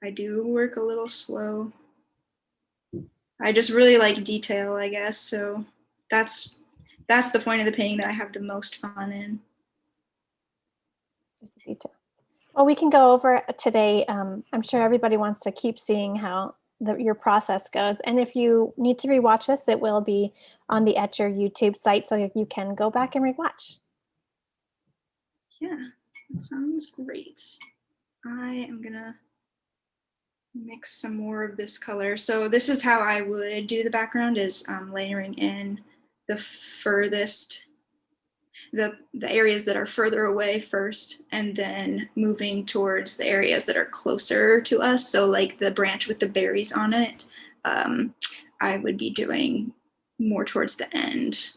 I do work a little slow. I just really like detail, I guess, so that's the point of the painting that I have the most fun in. Just the detail. Well, we can go over today. I'm sure everybody wants to keep seeing how your process goes. And if you need to rewatch this, it will be on the Etchr YouTube site, so you can go back and rewatch. Yeah, that sounds great. I am gonna mix some more of this color. So this is how I would do the background, is layering in the furthest, the areas that are further away first, and then moving towards the areas that are closer to us. So like the branch with the berries on it, I would be doing more towards the end.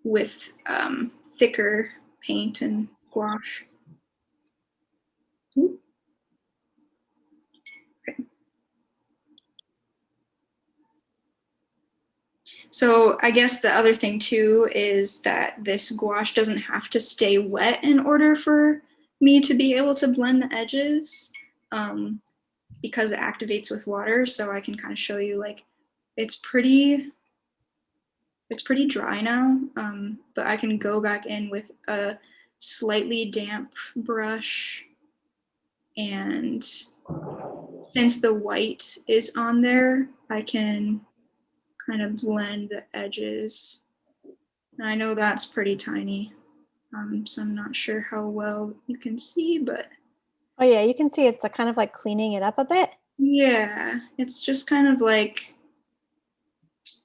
with thicker paint and gouache. Ooh. Okay. So I guess the other thing too is that this gouache doesn't have to stay wet in order for me to be able to blend the edges, because it activates with water. So I can kind of show you, like, it's pretty dry now, but I can go back in with a slightly damp brush, and since the white is on there, I can kind of blend the edges. And I know that's pretty tiny, so I'm not sure how well you can see, but. Oh yeah, you can see it's kind of like cleaning it up a bit. Yeah, it's just kind of like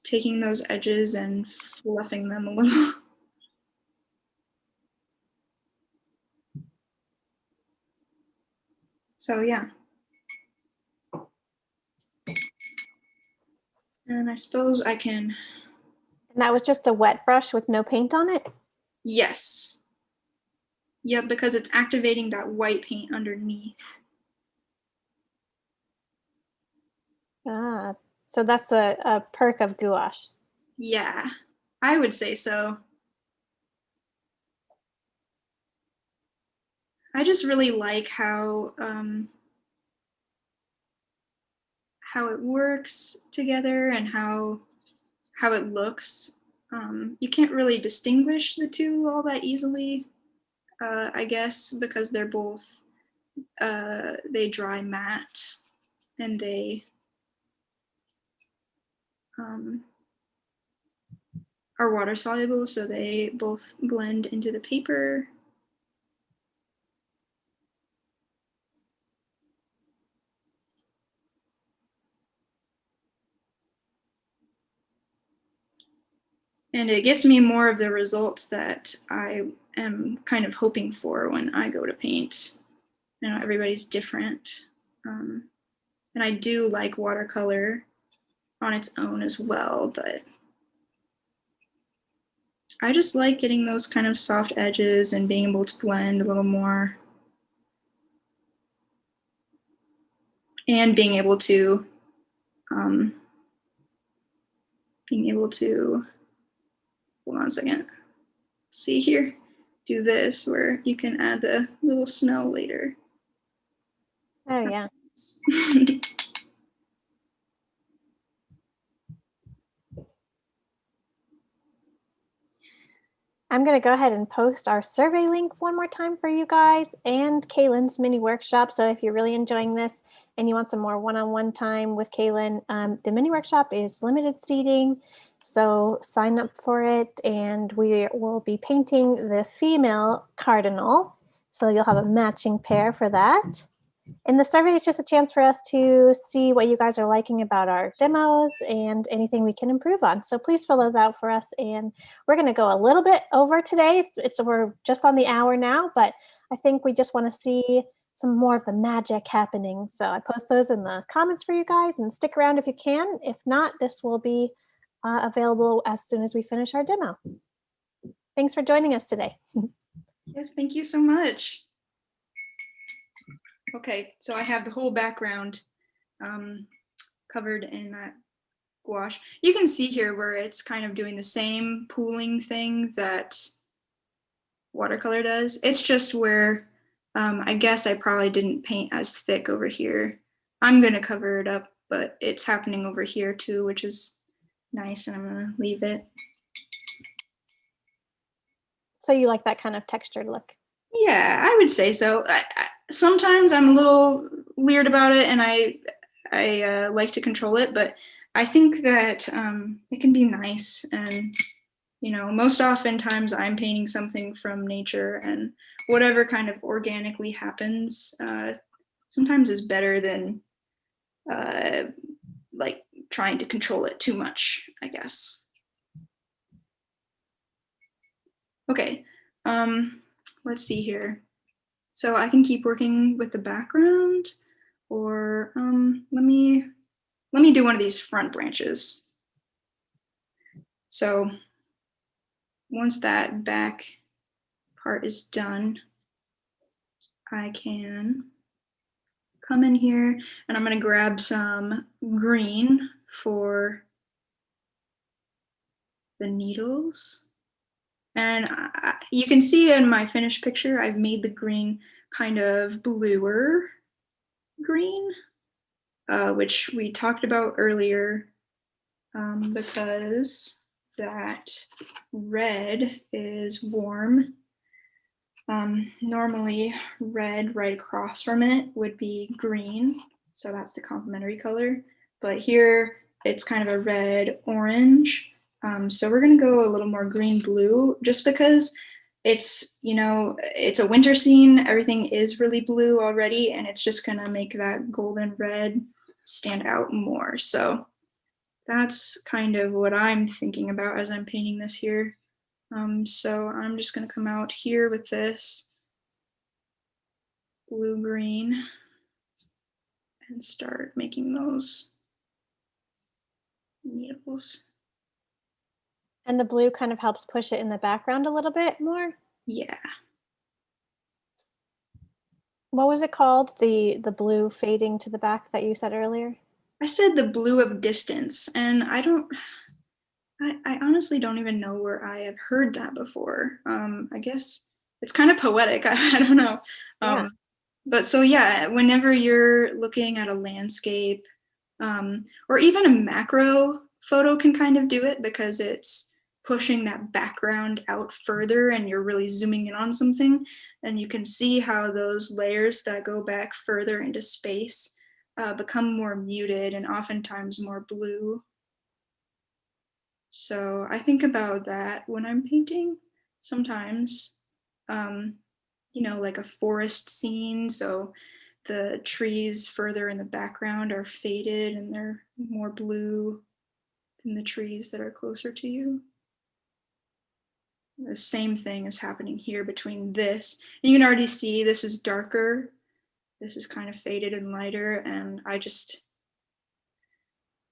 taking those edges and fluffing them a little. So yeah. And I suppose I can. And that was just a wet brush with no paint on it? Yes. Yep, because it's activating that white paint underneath. Ah, so that's a perk of gouache. Yeah, I would say so. I just really like how it works together and how it looks. You can't really distinguish the two all that easily, I guess, because they're both they dry matte, and they are water soluble, so they both blend into the paper. And it gets me more of the results that I am kind of hoping for when I go to paint. You know, everybody's different. And I do like watercolor on its own as well, but I just like getting those kind of soft edges and being able to blend a little more. And being able to hold on a second, see here, do this where you can add the little snow later. Oh yeah. I'm going to go ahead and post our survey link one more time for you guys and Caylin's mini workshop. So if you're really enjoying this and you want some more one-on-one time with Caylin, the mini workshop is limited seating. So sign up for it, and we will be painting the female Cardinal. So you'll have a matching pair for that. And the survey is just a chance for us to see what you guys are liking about our demos and anything we can improve on. So please fill those out for us. And we're going to go a little bit over today. We're just on the hour now, but I think we just want to see some more of the magic happening. So I post those in the comments for you guys, and stick around if you can. If not, this will be available as soon as we finish our demo. Thanks for joining us today. Yes, thank you so much. Okay, so I have the whole background covered in that gouache. You can see here where it's kind of doing the same pooling thing that watercolor does. It's just where I guess I probably didn't paint as thick over here. I'm gonna cover it up, but it's happening over here too, which is nice, and I'm gonna leave it. So you like that kind of textured look? Yeah, I would say so. Sometimes I'm a little weird about it, and I like to control it, but I think that it can be nice. And you know, most oftentimes I'm painting something from nature, and whatever kind of organically happens sometimes is better than like trying to control it too much, I guess. Okay, let's see here. So I can keep working with the background, or let me do one of these front branches. So once that back part is done, I can come in here and I'm going to grab some green for the needles. And you can see in my finished picture, I've made the green kind of bluer green, which we talked about earlier, because that red is warm. Normally red right across from it would be green, so that's the complementary color, but here it's kind of a red orange. So we're gonna go a little more green blue just because it's, you know, it's a winter scene, everything is really blue already, and it's just gonna make that golden red stand out more. So that's kind of what I'm thinking about as I'm painting this here. So I'm just gonna come out here with this blue-green and start making those needles. And the blue kind of helps push it in the background a little bit more. Yeah. What was it called? The blue fading to the back that you said earlier? I said the blue of distance, and I honestly don't even know where I have heard that before. I guess it's kind of poetic. I don't know. Yeah. But so yeah, whenever you're looking at a landscape, or even a macro photo can kind of do it because it's pushing that background out further and you're really zooming in on something, and you can see how those layers that go back further into space become more muted and oftentimes more blue. So I think about that when I'm painting sometimes, you know, like a forest scene. So the trees further in the background are faded and they're more blue than the trees that are closer to you. The same thing is happening here between this. And you can already see this is darker. This is kind of faded and lighter, and I just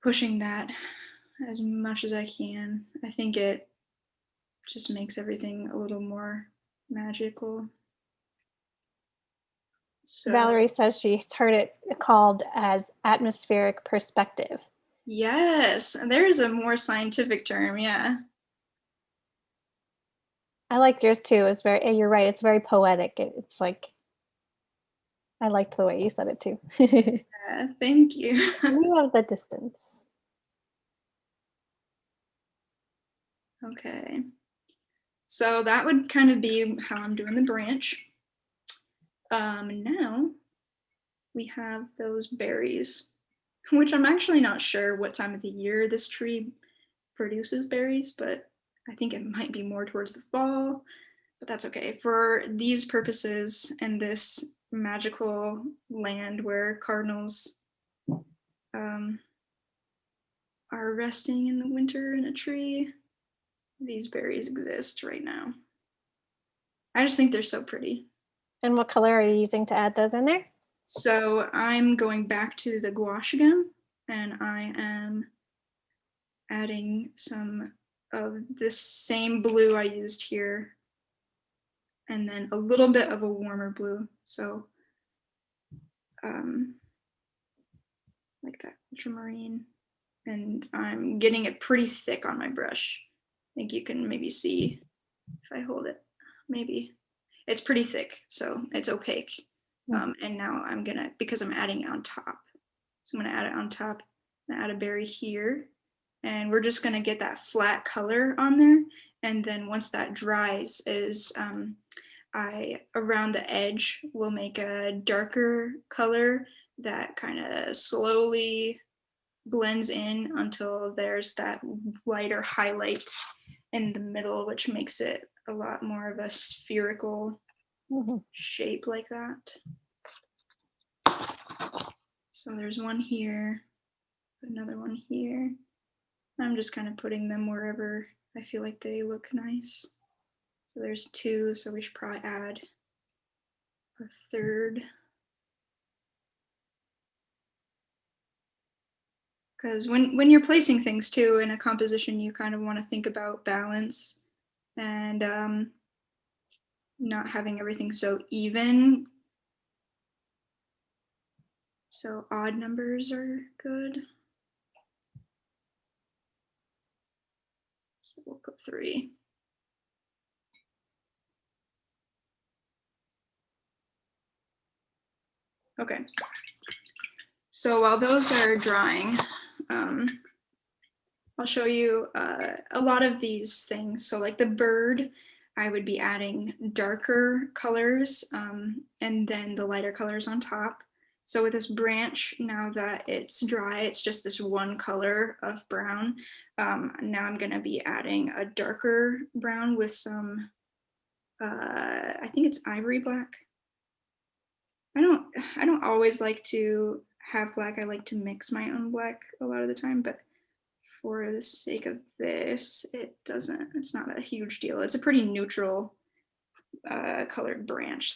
pushing that as much as I can. I think it just makes everything a little more magical. So Valerie says she's heard it called as atmospheric perspective. yes, there's a more scientific term, yeah. I like yours too. It's very, you're right. It's very poetic. It's like, I liked the way you said it too. Yeah, thank you. Blue of the distance. Okay. So that would kind of be how I'm doing the branch. Now we have those berries, which I'm actually not sure what time of the year this tree produces berries, but I think it might be more towards the fall, but that's okay. For these purposes and this magical land where cardinals are resting in the winter in a tree, these berries exist right now. I just think they're so pretty. And what color are you using to add those in there? So I'm going back to the gouache again, and I am adding some of this same blue I used here, and then a little bit of a warmer blue. So like that ultramarine, and I'm getting it pretty thick on my brush. I think you can maybe see if I hold it, maybe. It's pretty thick, so it's opaque. And now I'm gonna, because I'm adding it on top. So I'm gonna add it on top, and add a berry here. And we're just gonna get that flat color on there. And then once that dries is, around the edge, will make a darker color that kind of slowly blends in until there's that lighter highlight in the middle, which makes it a lot more of a spherical shape like that. So there's one here, another one here. I'm just kind of putting them wherever I feel like they look nice. So there's two, so we should probably add a third. Because when you're placing things too in a composition, you kind of want to think about balance. and not having everything so even. So odd numbers are good. So we'll put 3. Okay. So while those are drying, I'll show you a lot of these things. So like the bird, I would be adding darker colors and then the lighter colors on top. So with this branch, now that it's dry, it's just this one color of brown. Now I'm gonna be adding a darker brown with some, I think it's ivory black. I don't always like to have black. I like to mix my own black a lot of the time, but for the sake of this, it's not a huge deal. It's a pretty neutral colored branch.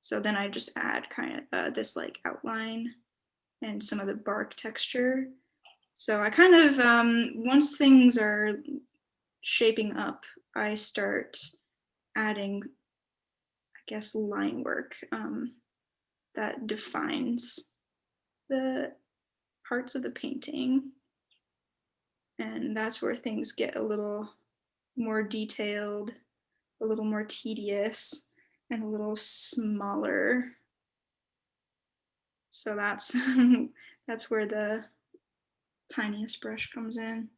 So then I just add kind of this like outline and some of the bark texture. So I kind of, once things are shaping up, I start adding, I guess, line work that defines the parts of the painting. And that's where things get a little more detailed, a little more tedious, and a little smaller. So that's that's where the tiniest brush comes in.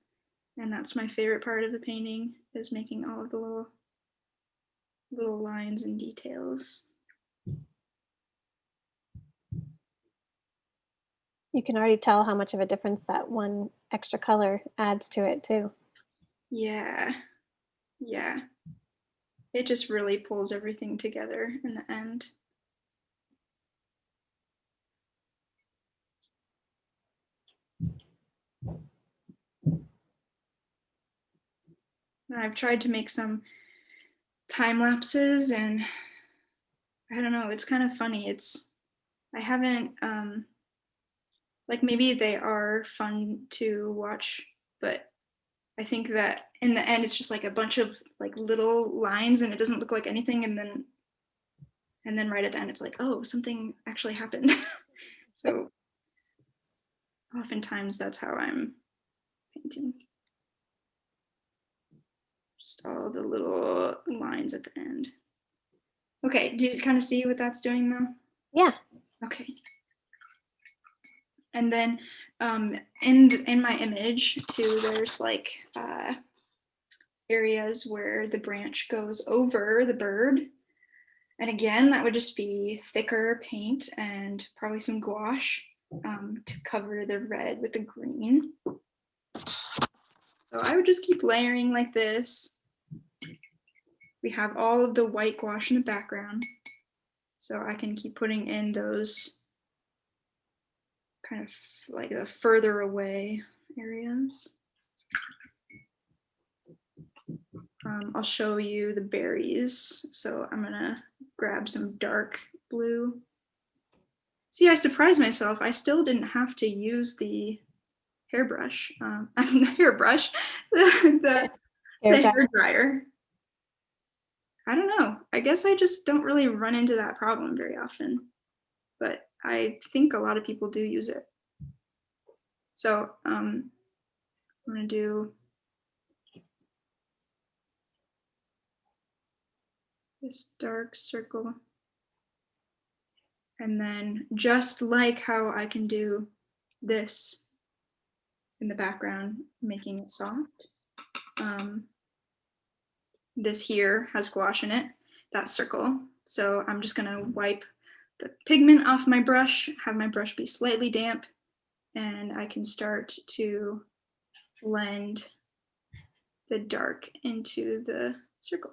And that's my favorite part of the painting, is making all of the little lines and details. You can already tell how much of a difference that one extra color adds to it too. Yeah, yeah. It just really pulls everything together in the end. And I've tried to make some time lapses, and I don't know, it's kind of funny. I haven't, like, maybe they are fun to watch, but I think that in the end, it's just like a bunch of like little lines and it doesn't look like anything. And then right at the end, it's like, oh, something actually happened. So oftentimes that's how I'm painting. Just all the little lines at the end. Okay, do you kind of see what that's doing now? Yeah. Okay. And then in my image too, there's like areas where the branch goes over the bird. And again, that would just be thicker paint and probably some gouache to cover the red with the green. So I would just keep layering like this. We have all of the white gouache in the background. So I can keep putting in those kind of like the further away areas. I'll show you the berries. So I'm gonna grab some dark blue. See, I surprised myself. I still didn't have to use the hairbrush. The hairbrush, the hair dryer. I don't know. I guess I just don't really run into that problem very often, but I think a lot of people do use it. So I'm gonna do this dark circle. And then just like how I can do this in the background, making it soft. This here has gouache in it, that circle. So I'm just gonna wipe the pigment off my brush, have my brush be slightly damp, and I can start to blend the dark into the circle.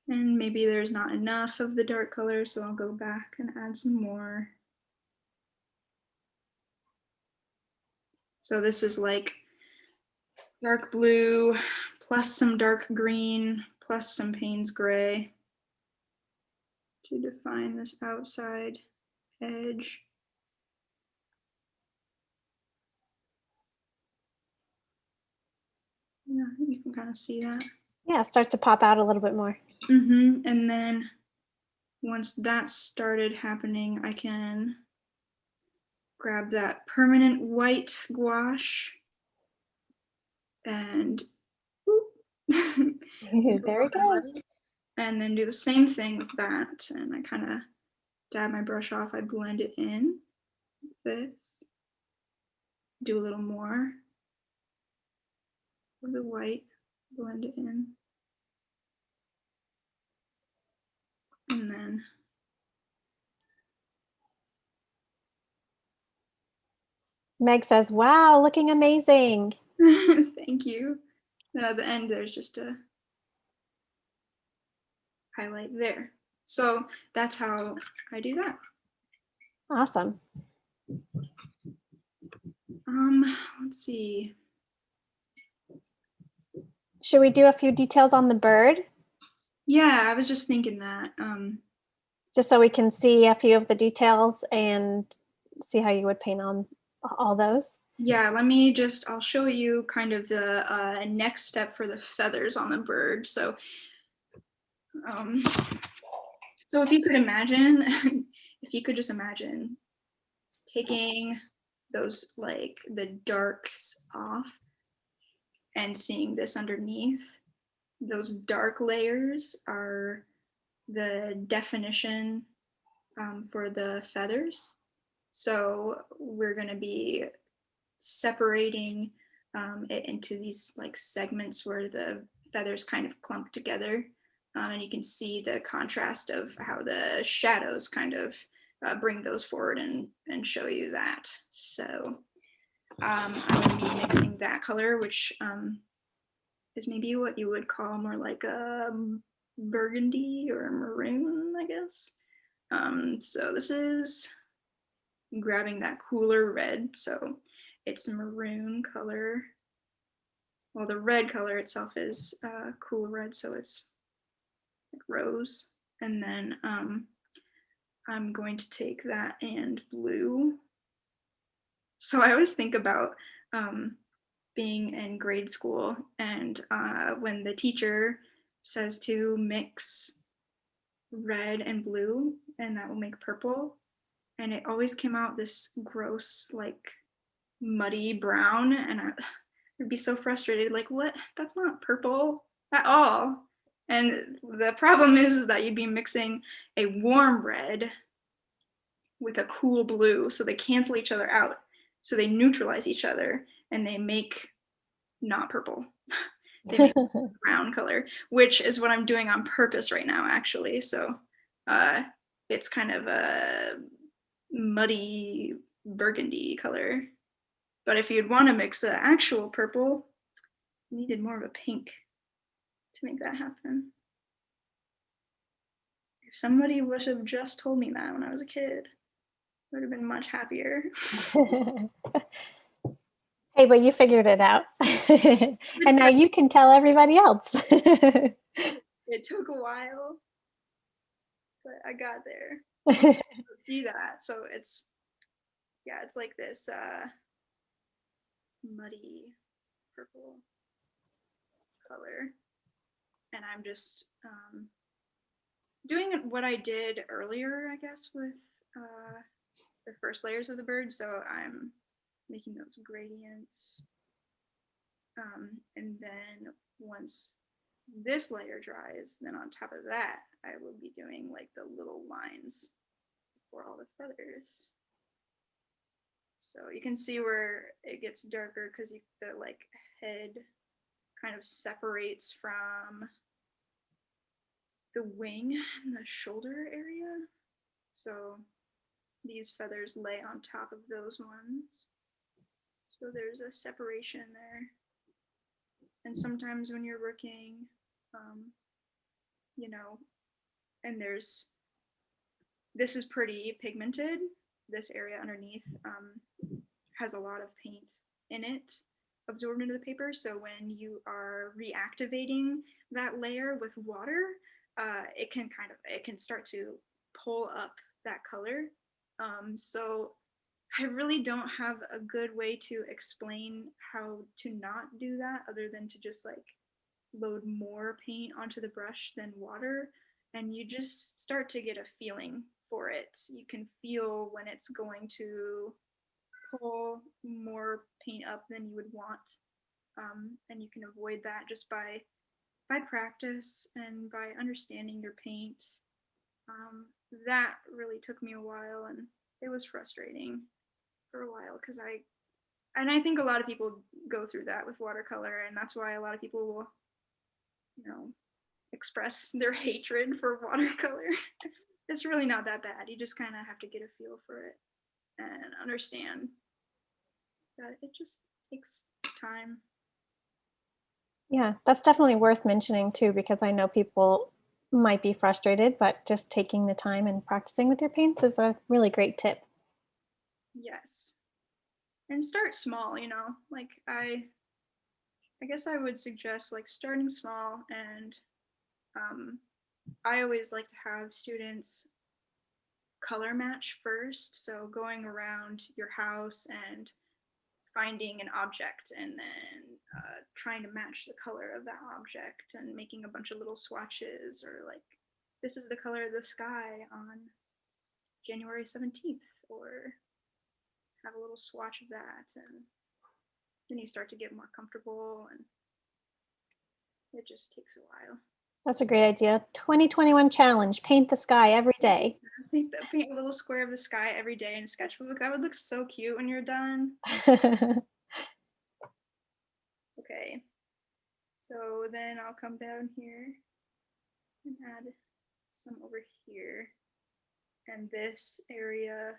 And maybe there's not enough of the dark color, so I'll go back and add some more. So this is like dark blue plus some dark green plus some Payne's gray to define this outside edge. Yeah, you can kind of see that. Yeah, it starts to pop out a little bit more. And then once that started happening, I can grab that permanent white gouache and Very good. and then do the same thing with that. And I kind of dab my brush off, I blend it in with this, do a little more of the white, blend it in. And then Meg says, wow, looking amazing. thank you. At the end, there's just a highlight there. So that's how I do that. Awesome. Let's see. Should we do a few details on the bird? Yeah, I was just thinking that. Just so we can see a few of the details and see how you would paint on all those. Yeah, I'll show you kind of the next step for the feathers on the bird. So if you could imagine, if you could just imagine taking those, like, the darks off and seeing this underneath. Those dark layers are the definition for the feathers. So we're going to be separating it into these like segments where the feathers kind of clump together. And you can see the contrast of how the shadows kind of bring those forward and show you that. So I'm going to be mixing that color, which is maybe what you would call more like a burgundy or maroon, I guess. So this is grabbing that cooler red. So it's maroon color. Well, the red color itself is cool red, so it's like rose. And then I'm going to take that and blue. So I always think about being in grade school and when the teacher says to mix red and blue and that will make purple, and it always came out this gross, like, muddy brown, and I'd be so frustrated, like, what? That's not purple at all. And the problem is that you'd be mixing a warm red with a cool blue, so they cancel each other out, so they neutralize each other, and they make not purple. They make brown color, which is what I'm doing on purpose right now, actually. So it's kind of a muddy burgundy color. But if you'd want to mix an actual purple, you needed more of a pink to make that happen. If somebody would have just told me that when I was a kid, I would have been much happier. Hey, but you figured it out. And now you can tell everybody else. It took a while, but I got there. Let's see that. So it's like this muddy purple color. And I'm just doing what I did earlier, I guess, with the first layers of the bird. So I'm making those gradients. And then once this layer dries, then on top of that, I will be doing like the little lines for all the feathers. So you can see where it gets darker because the like head kind of separates from the wing and the shoulder area. So these feathers lay on top of those ones. So there's a separation there. And sometimes when you're working, you know, and this is pretty pigmented. This area underneath has a lot of paint in it absorbed into the paper. So when you are reactivating that layer with water, it can start to pull up that color. So I really don't have a good way to explain how to not do that other than to just like load more paint onto the brush than water, and you just start to get a feeling for it. You can feel when it's going to pull more paint up than you would want, and you can avoid that just by practice and by understanding your paint. That really took me a while, and it was frustrating for a while because I think a lot of people go through that with watercolor, and that's why a lot of people will, you know, express their hatred for watercolor. It's really not that bad. You just kind of have to get a feel for it and understand that it just takes time. Yeah, that's definitely worth mentioning too, because I know people might be frustrated, but just taking the time and practicing with your paints is a really great tip. Yes. And start small, you know, like I guess I would suggest like starting small, and I always like to have students color match first. So going around your house and finding an object and then trying to match the color of that object and making a bunch of little swatches, or like, this is the color of the sky on January 17th, or have a little swatch of that. And then you start to get more comfortable, and it just takes a while. That's a great idea. 2021 challenge, paint the sky every day. Paint a little square of the sky every day in a sketchbook. That would look so cute when you're done. Okay, so then I'll come down here and add some over here, and this area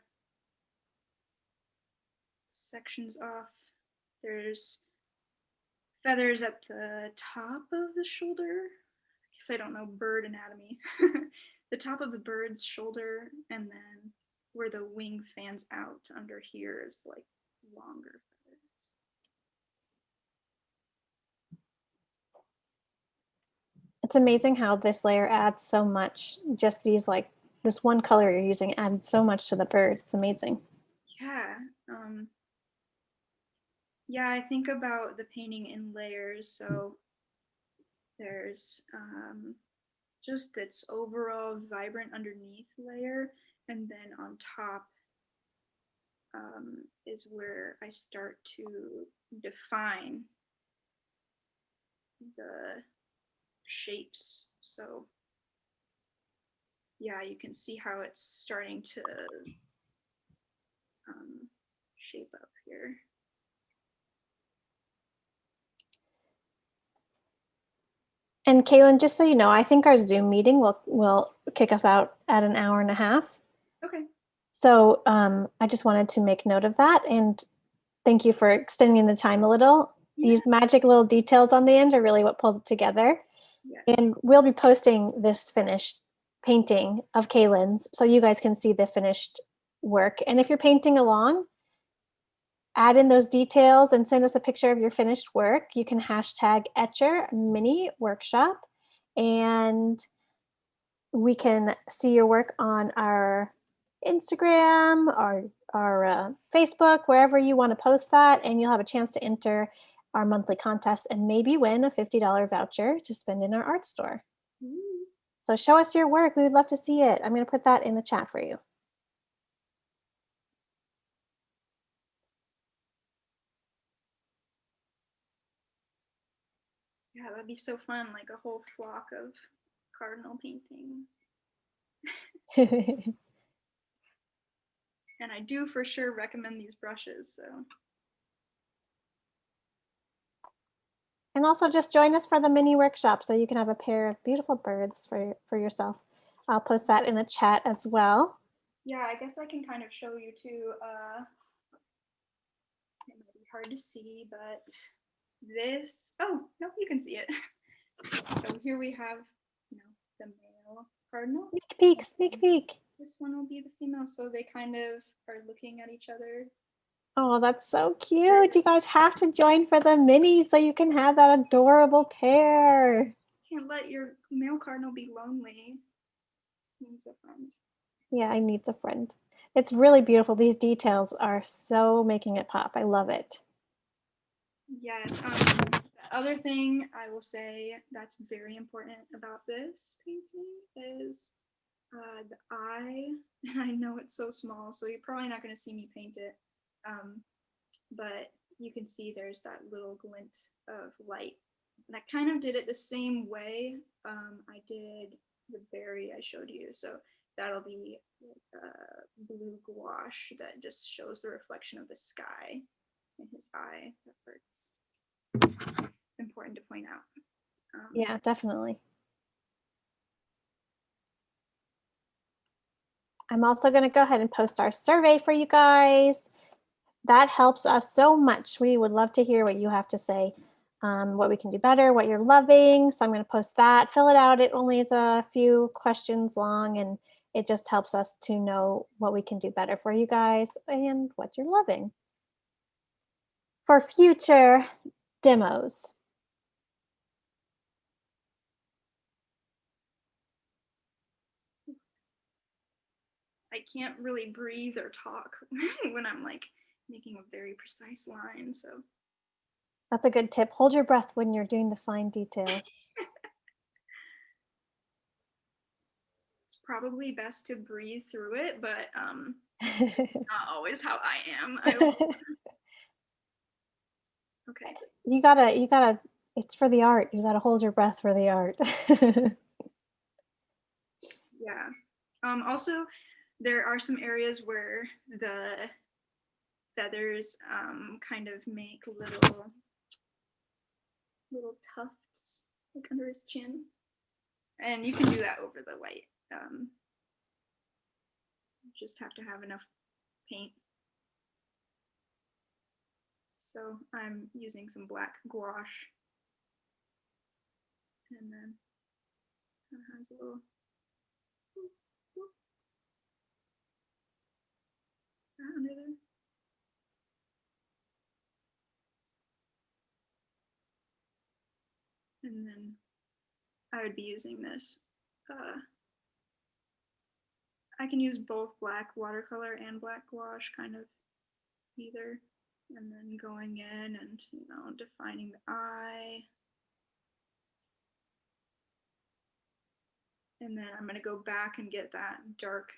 sections off. There's feathers at the top of the shoulder. I guess I don't know bird anatomy. The top of the bird's shoulder, and then where the wing fans out under here is like longer feathers. It's amazing how this layer adds so much. Just these, like, this one color you're using adds so much to the bird. It's amazing. Yeah. Yeah, I think about the painting in layers. So there's just its overall vibrant underneath layer, and then on top is where I start to define the shapes. So yeah, you can see how it's starting to shape up here. And Caylin, just so you know, I think our Zoom meeting will kick us out at an hour and a half. Okay. So I just wanted to make note of that, and thank you for extending the time a little. Yeah. These magic little details on the end are really what pulls it together. Yes. And we'll be posting this finished painting of Caylin's so you guys can see the finished work. And if you're painting along, add in those details and send us a picture of your finished work. You can hashtag Etchr mini workshop, and we can see your work on our Instagram or our Facebook, wherever you want to post that, and you'll have a chance to enter our monthly contest and maybe win a $50 voucher to spend in our art store. Ooh. So show us your work. We would love to see it. I'm going to put that in the chat for you. Yeah, that'd be so fun, like a whole flock of cardinal paintings. And I do for sure recommend these brushes. So. And also just join us for the mini workshop so you can have a pair of beautiful birds for yourself. I'll post that in the chat as well. Yeah, I guess I can kind of show you too. It might be hard to see, but this, oh, no, you can see it. So here we have, you know, the male cardinal. Sneak peek, sneak peek. This one will be the female, so they kind of are looking at each other. Oh, that's so cute. You guys have to join for the mini so you can have that adorable pair. Can't let your male cardinal be lonely. He needs a friend. Yeah, I need a friend. It's really beautiful. These details are so making it pop. I love it. Yes. The other thing I will say that's very important about this painting is the eye. And I know it's so small, so you're probably not going to see me paint it. But you can see there's that little glint of light. And I kind of did it the same way I did the berry I showed you. So that'll be blue gouache that just shows the reflection of the sky in his eye. That part's important to point out. Yeah, definitely. I'm also going to go ahead and post our survey for you guys. That helps us so much. We would love to hear what you have to say, what we can do better, what you're loving. So I'm going to post that. Fill it out. It only is a few questions long, and it just helps us to know what we can do better for you guys and what you're loving. For future demos. I can't really breathe or talk when I'm like making a very precise line. So That's a good tip. Hold your breath when you're doing the fine details. it's probably best to breathe through it, but not always how I am. Okay. You gotta, it's for the art. You gotta hold your breath for the art. Yeah. Also, there are some areas where the feathers kind of make little tufts like under his chin, and you can do that over the white. Just have to have enough paint. So I'm using some black gouache, and then it has a little under there. And then I would be using this. I can use both black watercolor and black gouache, kind of either. And then going in and, defining the eye. And then I'm going to go back and get that dark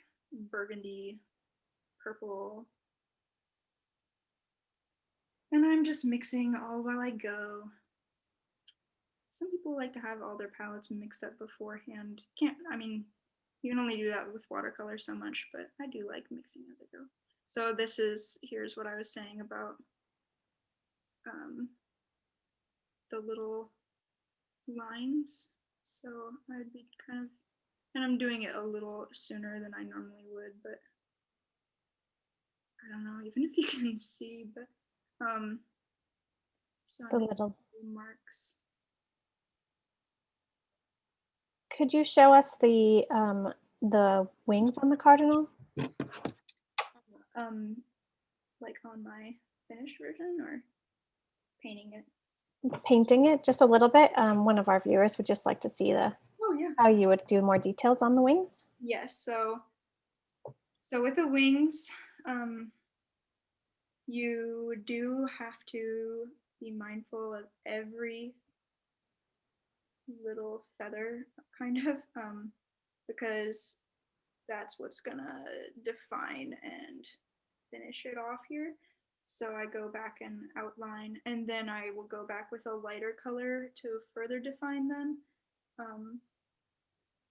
burgundy purple. And I'm just mixing all while I go. Some people like to have all their palettes mixed up beforehand. You can only do that with watercolor so much, but I do like mixing as I go. So here's what I was saying about the little lines. So I'd be and I'm doing it a little sooner than I normally would, but I don't know, even if you can see, but so The little marks. Could you show us the wings on the Cardinal? Like on my finished version or painting it? Painting it just a little bit. One of our viewers would just like to see how you would do more details on the wings. Yes. So with the wings, you do have to be mindful of every little feather, kind of, because that's what's gonna define and finish it off here. So I go back and outline, and then I will go back with a lighter color to further define them.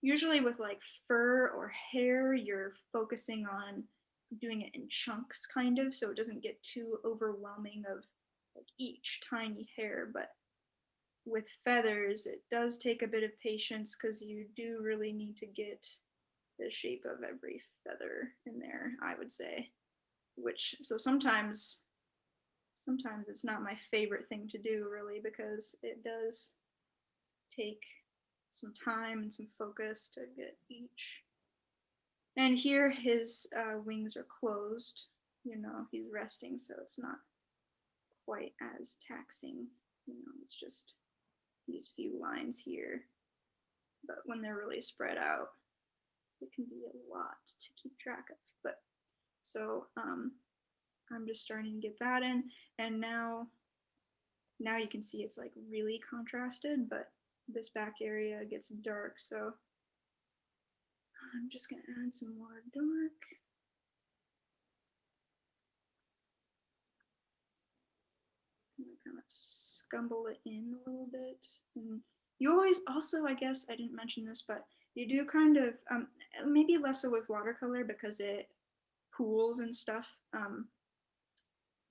Usually with like fur or hair, you're focusing on doing it in chunks, kind of, so it doesn't get too overwhelming of like each tiny hair. But with feathers, it does take a bit of patience because you do really need to get the shape of every feather in there, I would say. So sometimes it's not my favorite thing to do, really, because it does take some time and some focus to get each. And here his wings are closed. He's resting, so it's not quite as taxing. It's just these few lines here. But when they're really spread out, it can be a lot to keep track of. But So I'm just starting to get that in, and now you can see it's like really contrasted, but this back area gets dark, so I'm just gonna add some more dark. I'm gonna kind of scumble it in a little bit. And you always also, I guess I didn't mention this, but you do kind of maybe less so with watercolor because it pools and stuff.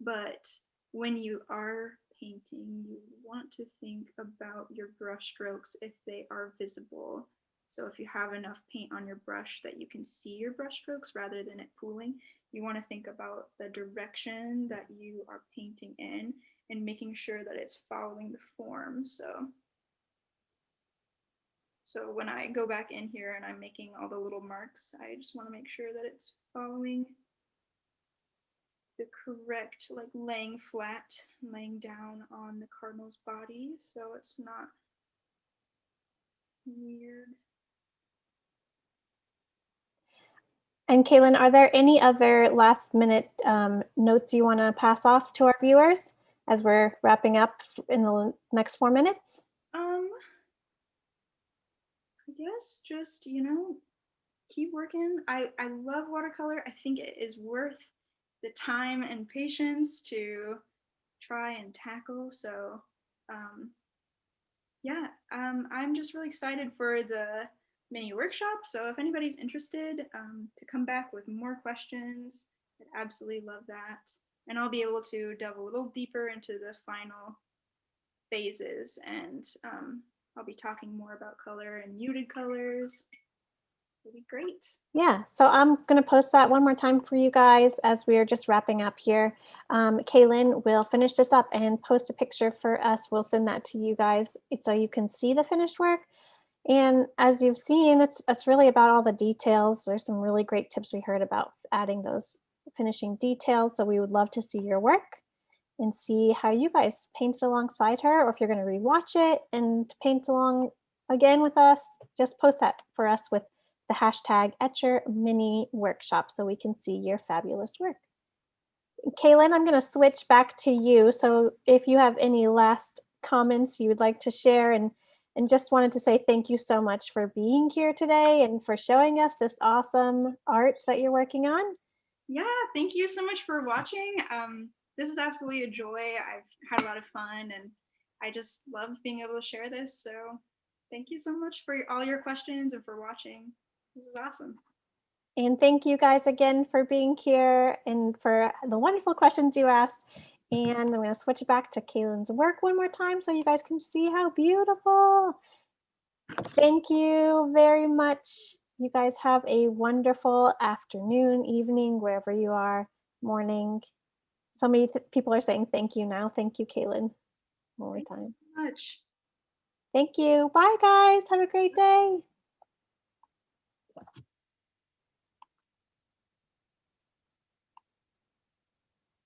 But when you are painting, you want to think about your brush strokes if they are visible. So if you have enough paint on your brush that you can see your brush strokes rather than it pooling, you want to think about the direction that you are painting in and making sure that it's following the form. So when I go back in here and I'm making all the little marks, I just want to make sure that it's following the correct, like laying flat, laying down on the cardinal's body, so it's not weird. And Caylin, are there any other last minute notes you want to pass off to our viewers as we're wrapping up in the next 4 minutes? I guess just, keep working. I love watercolor. I think it is worth the time and patience to try and tackle. So yeah, I'm just really excited for the mini workshop. So if anybody's interested to come back with more questions, I'd absolutely love that. And I'll be able to delve a little deeper into the final phases, and I'll be talking more about color and muted colors. It'll be great. Yeah, so I'm going to post that one more time for you guys as we are just wrapping up here. Caylin will finish this up and post a picture for us. We'll send that to you guys so you can see the finished work. And as you've seen, it's really about all the details. There's some really great tips we heard about adding those finishing details. So we would love to see your work and see how you guys painted alongside her, or if you're going to rewatch it and paint along again with us, just post that for us with the hashtag Etchr mini workshop so we can see your fabulous work. Caylin, I'm going to switch back to you. So if you have any last comments you would like to share, and just wanted to say thank you so much for being here today and for showing us this awesome art that you're working on. Yeah, thank you so much for watching. This is absolutely a joy. I've had a lot of fun, and I just love being able to share this. So thank you so much for all your questions and for watching. This is awesome. And thank you guys again for being here and for the wonderful questions you asked. And I'm going to switch it back to Caylin's work one more time so you guys can see how beautiful. Thank you very much. You guys have a wonderful afternoon, evening, wherever you are, morning. So many people are saying thank you now. Thank you, Caylin. One more time. Thank you so much. Thank you. Bye, guys. Have a great day.